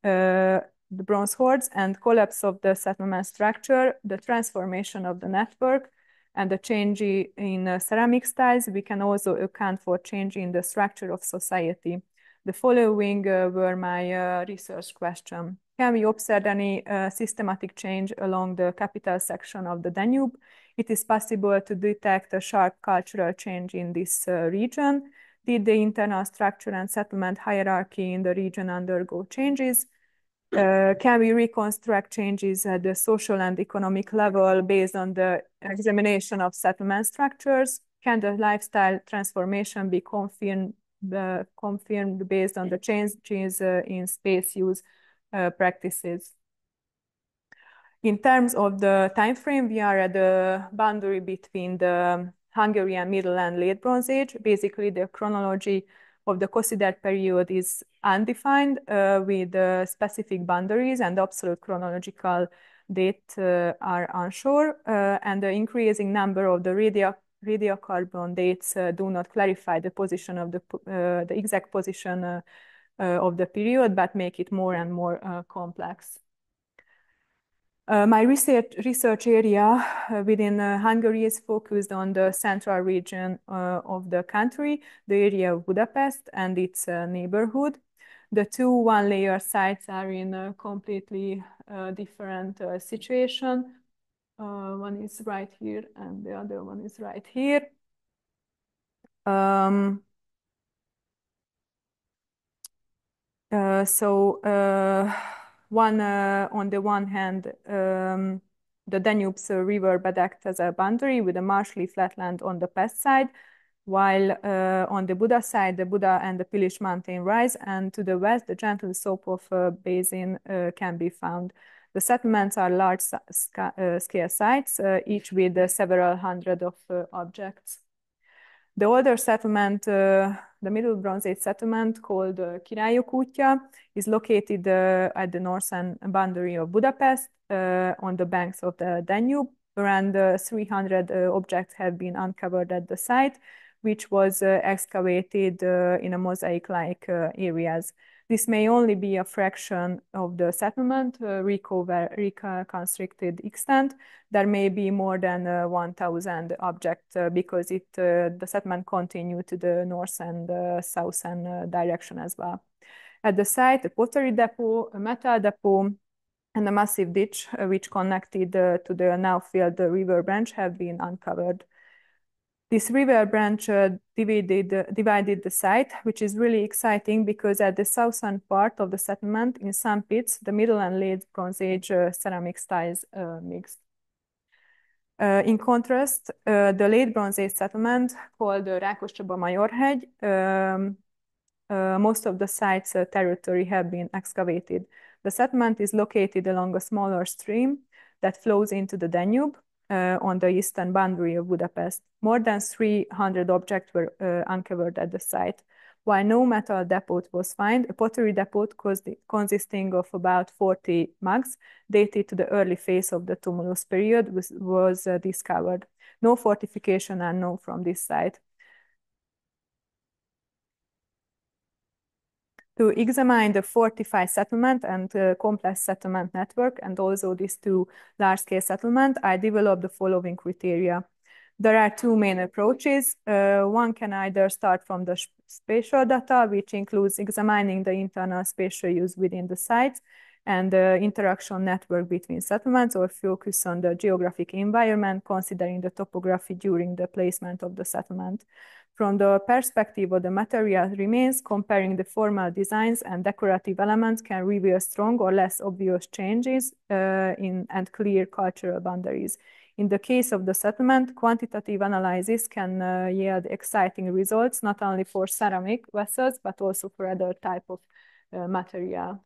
the bronze hordes, and collapse of the settlement structure, the transformation of the network, and the change in ceramic styles, we can also account for change in the structure of society. The following were my research questions. Can we observe any systematic change along the capital section of the Danube? It is possible to detect a sharp cultural change in this region. Did the internal structure and settlement hierarchy in the region undergo changes? Can we reconstruct changes at the social and economic level based on the examination of settlement structures? Can the lifestyle transformation be confirmed based on the changes in space use practices? In terms of the time frame, we are at the boundary between the Hungarian Middle and Late Bronze Age. Basically, the chronology of the Kossuth period is undefined with specific boundaries, and absolute chronological date are unsure, and the increasing number of the radiocarbon dates do not clarify the position of the exact position of the period, but make it more and more complex. My research area within Hungary is focused on the central region of the country, the area of Budapest and its neighborhood. The two one-layer sites are in a completely different situation. One is right here and the other one is right here. On the one hand, the Danube's riverbed acts as a boundary with a marshy flatland on the pest side, while on the Buda side, the Buda and the Pilis mountain rise, and to the west, the gentle slope of a basin can be found. The settlements are large-scale sites, each with several hundred of objects. The older settlement, the Middle Bronze Age settlement called Királyok útja, is located at the northern boundary of Budapest on the banks of the Danube. Around 300 objects have been uncovered at the site, which was excavated in a mosaic-like areas. This may only be a fraction of the settlement reconstructed extent. There may be more than 1,000 objects because the settlement continued to the north and southern direction as well. At the site, a pottery depot, a metal depot, and a massive ditch which connected to the now filled river branch have been uncovered. This river branch divided the site, which is really exciting because at the southern part of the settlement, in some pits, the Middle and Late Bronze Age ceramic styles mixed. In contrast, the Late Bronze Age settlement, called Rákoscsaba-Majorhegy, most of the site's territory have been excavated. The settlement is located along a smaller stream that flows into the Danube on the eastern boundary of Budapest. More than 300 objects were uncovered at the site. While no metal depot was found, a pottery depot consisting of about 40 mugs, dated to the early phase of the tumulus period, was discovered. No fortification are known from this site. To examine the fortified settlement and complex settlement network, and also these two large-scale settlements, I developed the following criteria. There are two main approaches. One can either start from the spatial data, which includes examining the internal spatial use within the sites, and the interaction network between settlements, or focus on the geographic environment, considering the topography during the placement of the settlement. From the perspective of the material remains, comparing the formal designs and decorative elements can reveal strong or less obvious changes and clear cultural boundaries. In the case of the settlement, quantitative analysis can yield exciting results, not only for ceramic vessels, but also for other type of material.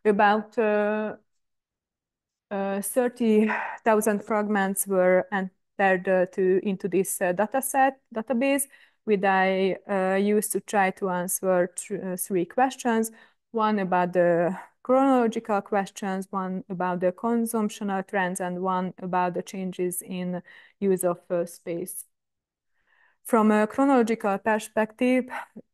About 30,000 fragments were entered into this database, which I used to try to answer three questions. One about the chronological questions, one about the consumptional trends, and one about the changes in use of space. From a chronological perspective,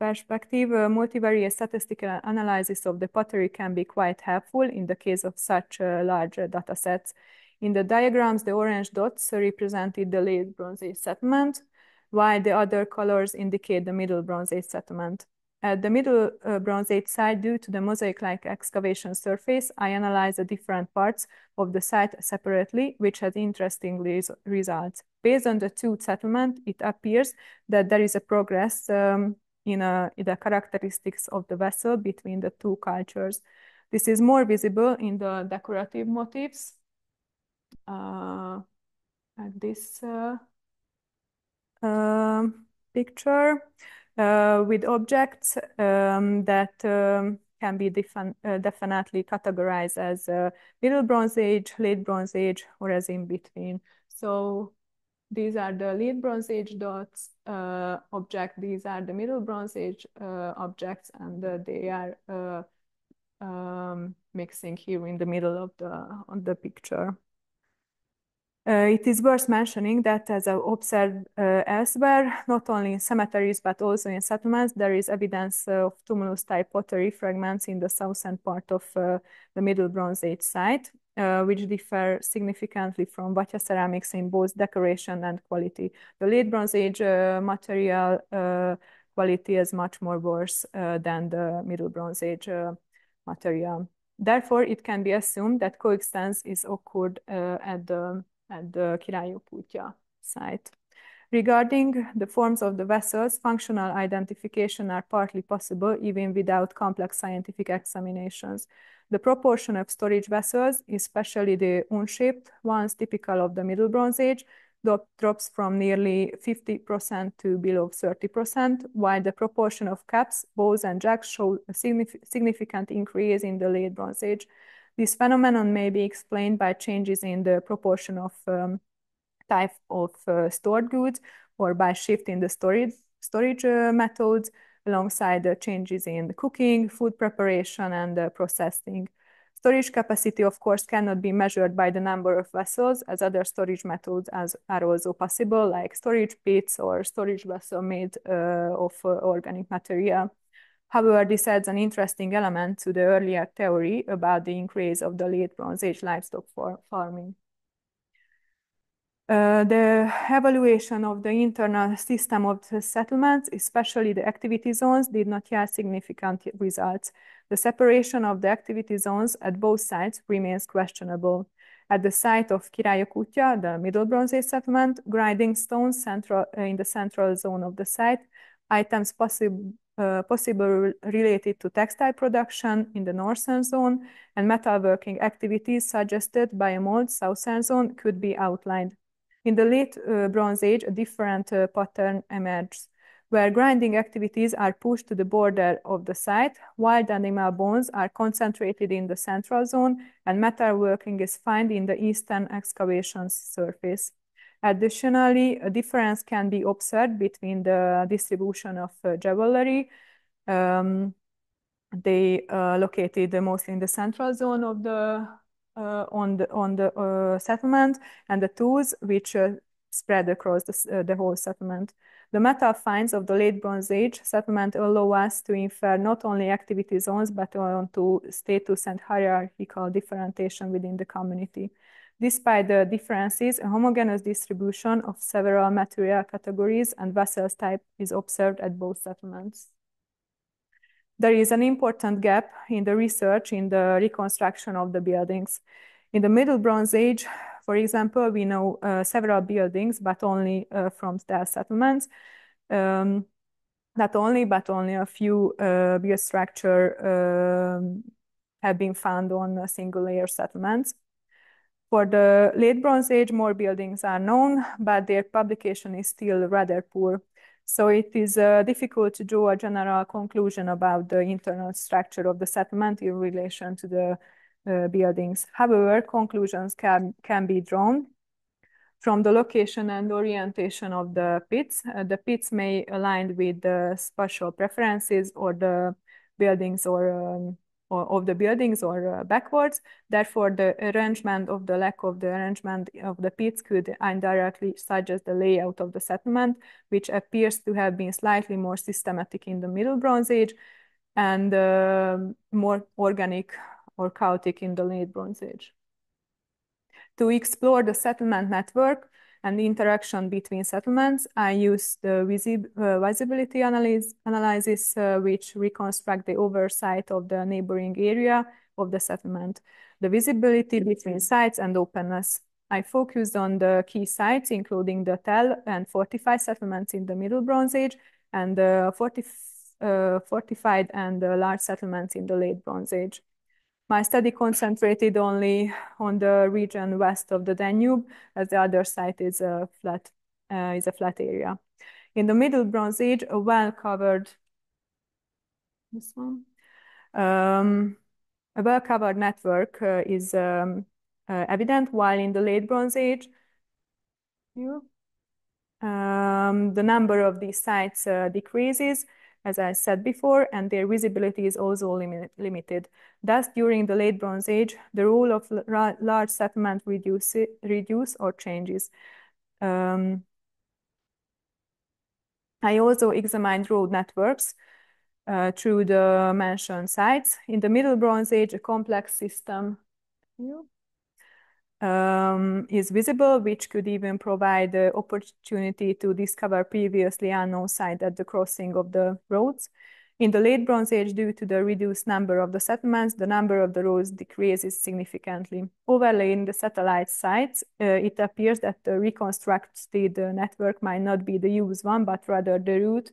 multivariate statistical analysis of the pottery can be quite helpful in the case of such large data sets. In the diagrams, the orange dots represented the late Bronze Age settlement, while the other colors indicate the Middle Bronze Age settlement. At the Middle Bronze Age site, due to the mosaic-like excavation surface, I analyzed the different parts of the site separately, which has interesting results. Based on the two settlements, it appears that there is a progress in the characteristics of the vessel between the two cultures. This is more visible in the decorative motifs, like this picture, with objects that can be definitely categorized as Middle Bronze Age, Late Bronze Age, or as in between. So these are the Late Bronze Age dots object. These are the Middle Bronze Age objects, and they are mixing here in the middle of the picture. It is worth mentioning that, as I observed elsewhere, not only in cemeteries but also in settlements, there is evidence of tumulus-type pottery fragments in the southern part of the Middle Bronze Age site, which differ significantly from Vatya ceramics in both decoration and quality. The Late Bronze Age material quality is much more worse than the Middle Bronze Age material. Therefore, it can be assumed that coexistence is occurred at the Királyok Kútja site. Regarding the forms of the vessels, functional identification are partly possible even without complex scientific examinations. The proportion of storage vessels, especially the un-shaped ones typical of the Middle Bronze Age, drops from nearly 50% to below 30%, while the proportion of caps, bowls, and jugs show a significant increase in the Late Bronze Age. This phenomenon may be explained by changes in the proportion of type of stored goods, or by shift in the storage methods, alongside the changes in the cooking, food preparation, and processing. Storage capacity, of course, cannot be measured by the number of vessels, as other storage methods are also possible, like storage pits or storage vessel made of organic material. However, this adds an interesting element to the earlier theory about the increase of the Late Bronze Age livestock farming. The evaluation of the internal system of the settlements, especially the activity zones, did not yield significant results. The separation of the activity zones at both sites remains questionable. At the site of Királyok Kútja, the Middle Bronze Age settlement, grinding stones in the central zone of the site, items possible related to textile production in the northern zone, and metalworking activities suggested by a mold southern zone could be outlined. In the Late Bronze Age, a different pattern emerged, where grinding activities are pushed to the border of the site, wild animal bones are concentrated in the central zone, and metalworking is found in the eastern excavation surface. Additionally, a difference can be observed between the distribution of jewelry. They located mostly in the central zone of the settlement, and the tools which spread across the whole settlement. The metal finds of the Late Bronze Age settlement allow us to infer not only activity zones, but onto status and hierarchical differentiation within the community. Despite the differences, a homogeneous distribution of several material categories and vessels type is observed at both settlements. There is an important gap in the research in the reconstruction of the buildings. In the Middle Bronze Age, for example, we know several buildings, but only from their settlements. Not only, but only a few build structure have been found on single layer settlements. For the Late Bronze Age, more buildings are known, but their publication is still rather poor. So it is difficult to draw a general conclusion about the internal structure of the settlement in relation to the buildings. However, conclusions can be drawn from the location and orientation of the pits. The pits may align with the spatial preferences or the buildings or of the buildings or backwards. Therefore, the arrangement of the lack of the arrangement of the pits could indirectly suggest the layout of the settlement, which appears to have been slightly more systematic in the Middle Bronze Age and more organic or chaotic in the Late Bronze Age. To explore the settlement network and the interaction between settlements, I use the visibility analysis, which reconstruct the oversight of the neighboring area of the settlement, the visibility between sites and openness. I focused on the key sites, including the tell and fortified settlements in the Middle Bronze Age and the fortified and large settlements in the Late Bronze Age. My study concentrated only on the region west of the Danube, as the other site is a flat area. In the Middle Bronze Age, a well-covered network is evident, while in the Late Bronze Age, the number of these sites decreases, as I said before, and their visibility is also limited. Thus, during the Late Bronze Age, the role of large settlement reduce or changes. I also examined road networks through the mentioned sites. In the Middle Bronze Age, a complex system is visible, which could even provide the opportunity to discover previously unknown sites at the crossing of the roads. In the Late Bronze Age, due to the reduced number of the settlements, the number of the roads decreases significantly. Overlaying the satellite sites, it appears that the reconstructed network might not be the used one, but rather the route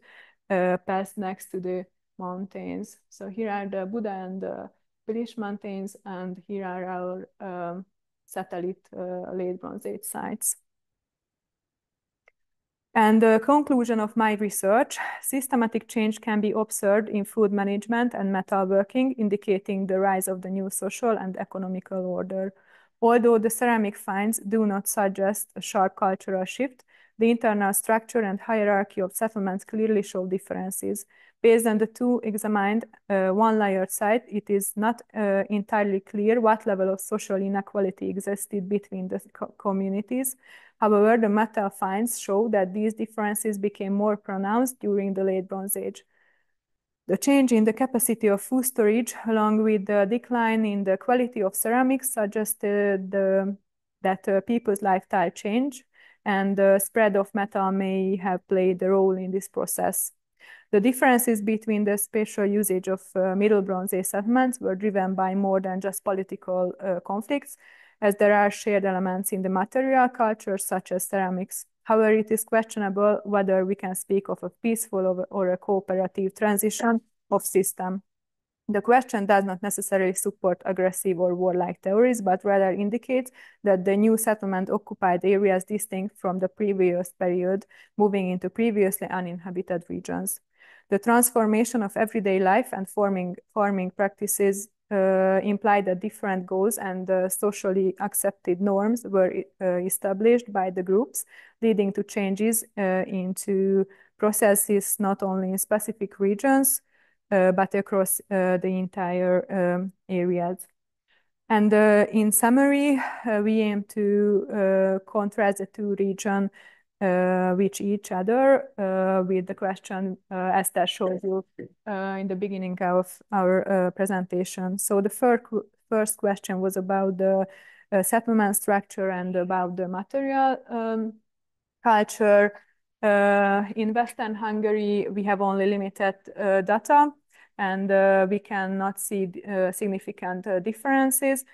passed next to the mountains. So here are the Buda and the Pilis mountains, and here are our satellite Late Bronze Age sites. And the conclusion of my research, systematic change can be observed in food management and metalworking, indicating the rise of the new social and economical order. Although the ceramic finds do not suggest a sharp cultural shift, the internal structure and hierarchy of settlements clearly show differences. Based on the two examined one-layered site, it is not entirely clear what level of social inequality existed between the communities. However, the metal finds show that these differences became more pronounced during the Late Bronze Age. The change in the capacity of food storage, along with the decline in the quality of ceramics, suggested that people's lifestyle change, and the spread of metal may have played a role in this process. The differences between the spatial usage of Middle Bronze Age settlements were driven by more than just political conflicts, as there are shared elements in the material culture, such as ceramics. However, it is questionable whether we can speak of a peaceful or a cooperative transition of system. The question does not necessarily support aggressive or warlike theories, but rather indicates that the new settlement occupied areas distinct from the previous period, moving into previously uninhabited regions. The transformation of everyday life and farming practices implied that different goals and socially accepted norms were established by the groups, leading to changes into processes not only in specific regions, but across the entire areas. And in summary, we aim to contrast the two regions with each other with the question Eszter showed you in the beginning of our presentation. So the first question was about the settlement structure and about the material culture. In Western Hungary, we have only limited data and we cannot see significant differences.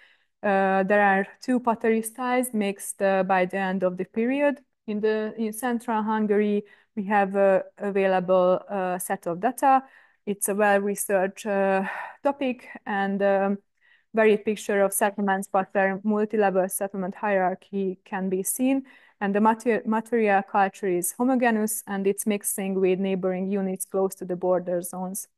There are two pottery styles mixed by the end of the period. In central Hungary, we have available set of data. It's a well-researched topic and varied picture of settlements, but where multi-level settlement hierarchy can be seen. And the material culture is homogeneous, and it's mixing with neighboring units close to the border zones.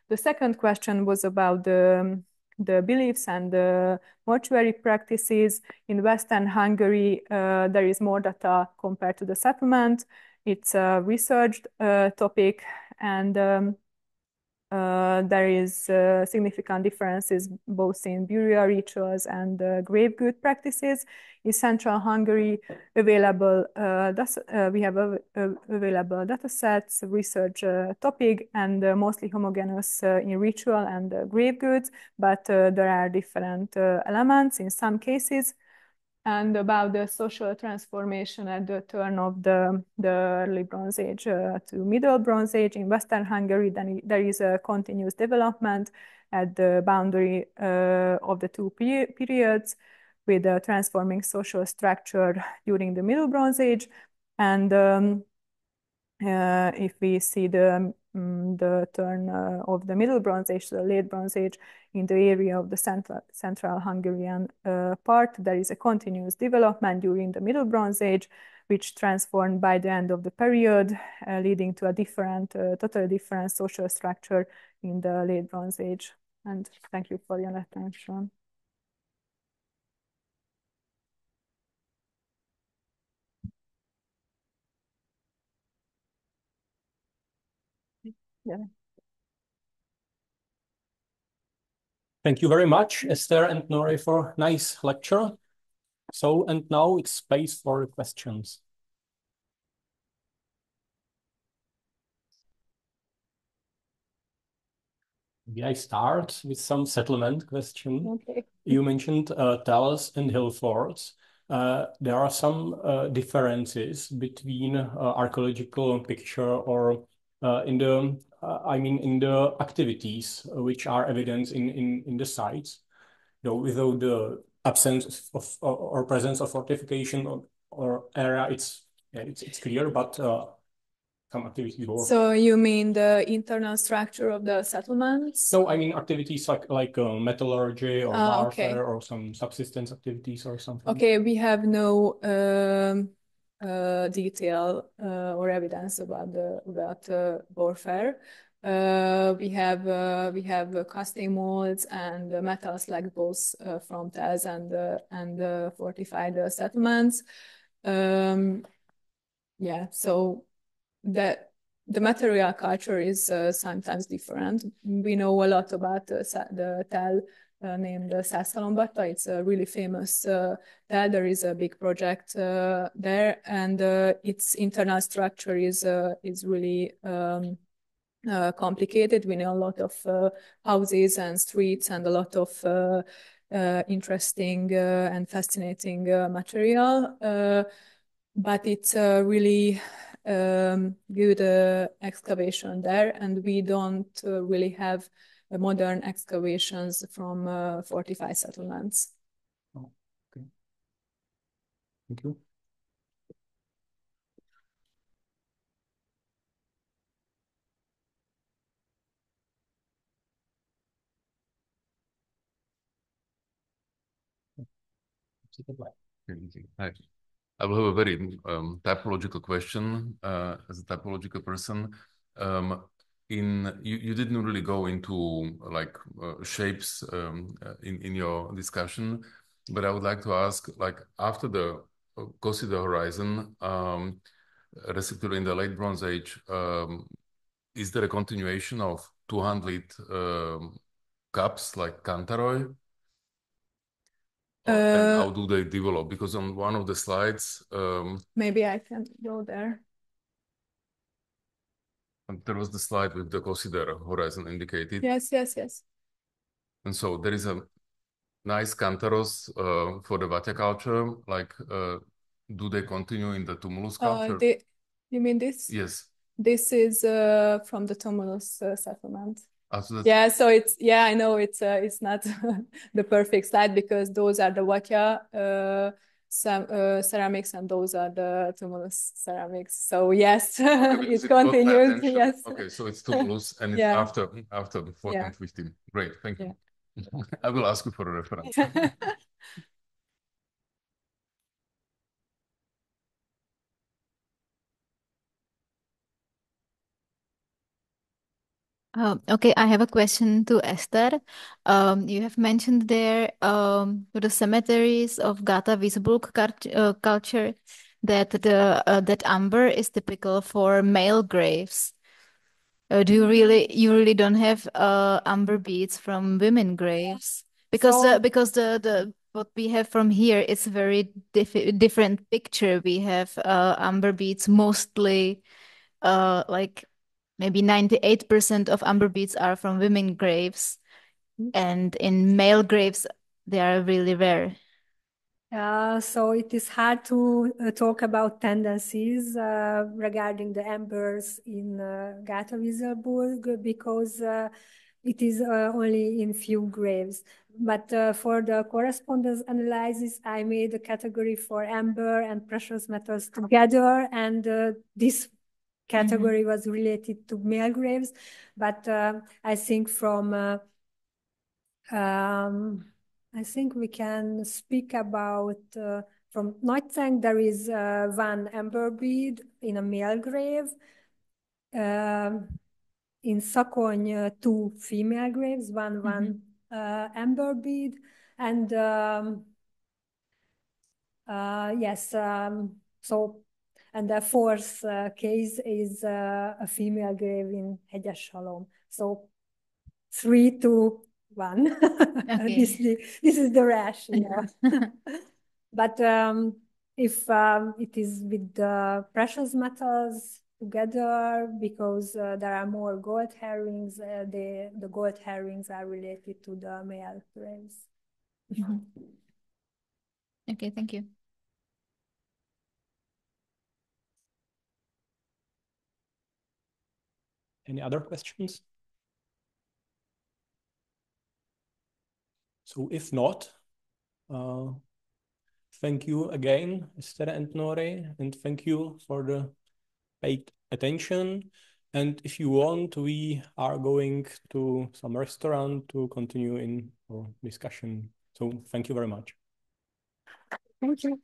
The second question was about the beliefs and the mortuary practices. In Western Hungary, there is more data compared to the settlement. It's a researched topic, and there is significant differences both in burial rituals and grave good practices. In central Hungary, we have available data sets, research topic, and mostly homogeneous in ritual and grave goods, but there are different elements in some cases. And about the social transformation at the turn of the early Bronze Age to Middle Bronze Age in Western Hungary, then there is a continuous development at the boundary of the two periods, with a transforming social structure during the Middle Bronze Age. And if we see the turn of the Middle Bronze Age to the Late Bronze Age in the area of the central Hungarian part, there is a continuous development during the Middle Bronze Age, which transformed by the end of the period, leading to a totally different social structure in the Late Bronze Age. And thank you for your attention. Yeah. Thank you very much, Eszter and Nóra, for a nice lecture. So, and now it's space for questions. Maybe I start with some settlement question. Okay. You mentioned tells and hill forts. There are some differences between archaeological picture or in the activities which are evident in the sites, though without the absence of or presence of fortification or area, it's clear, but some activities more. So you mean the internal structure of the settlements? So I mean activities like metallurgy or warfare, okay, or some subsistence activities or something. Okay, we have no detail or evidence about warfare. We have casting molds and metal slag bolts from tells and fortified settlements. Yeah, so the material culture is sometimes different. We know a lot about the tell named Szászhalombatta. It's a really famous tell. There is a big project there, and its internal structure is really complicated. We know a lot of houses and streets and a lot of interesting and fascinating material, but it's really good excavation there, and we don't really have modern excavations from fortified settlements. Oh, okay. Thank you. Hi. I will have a very typological question as a typological person. You didn't really go into like shapes in your discussion, but I would like to ask, like after the consider horizon, respectively in the late Bronze Age, is there a continuation of 200 cups like Kantaroi? And how do they develop? Because on one of the slides, maybe I can go there. There was the slide with the consider horizon indicated. Yes. And so there is a nice Kantaros for the Vatya culture. Like, do they continue in the Tumulus culture? You mean this? Yes. This is from the Tumulus settlement. Yeah, so I know it's not the perfect slide because those are the Vatya ceramics and those are the tumulus ceramics. So yes, okay, it continues. Yes. Okay, so it's tumulus and it's after 1415. Great, thank you. I will ask you for a reference. Okay, I have a question to Eszter. You have mentioned there the cemeteries of Gata Visburg culture that that amber is typical for male graves. Do you really don't have amber beads from women graves? Because the what we have from here is a very different picture. We have amber beads mostly like maybe 98% of amber beads are from women graves, and in male graves they are really rare. So it is hard to talk about tendencies regarding the ambers in Gata Visburg because it is only in few graves. But for the correspondence analysis, I made a category for amber and precious metals together, and this category was related to male graves. But I think I think we can speak about from Nagyszent there is one amber bead in a male grave. In Szakony, two female graves, one amber bead, and yes, so and the fourth case is a female grave in Hegyeshalom. So 3 to 1. Okay. This is the rationale. But if it is with the precious metals together, because there are more gold herrings, the gold herrings are related to the male graves. Okay, thank you. Any other questions? So if not, thank you again, Eszter and Nóra, and thank you for the paid attention. And if you want, we are going to some restaurant to continue in our discussion. So thank you very much. Thank you.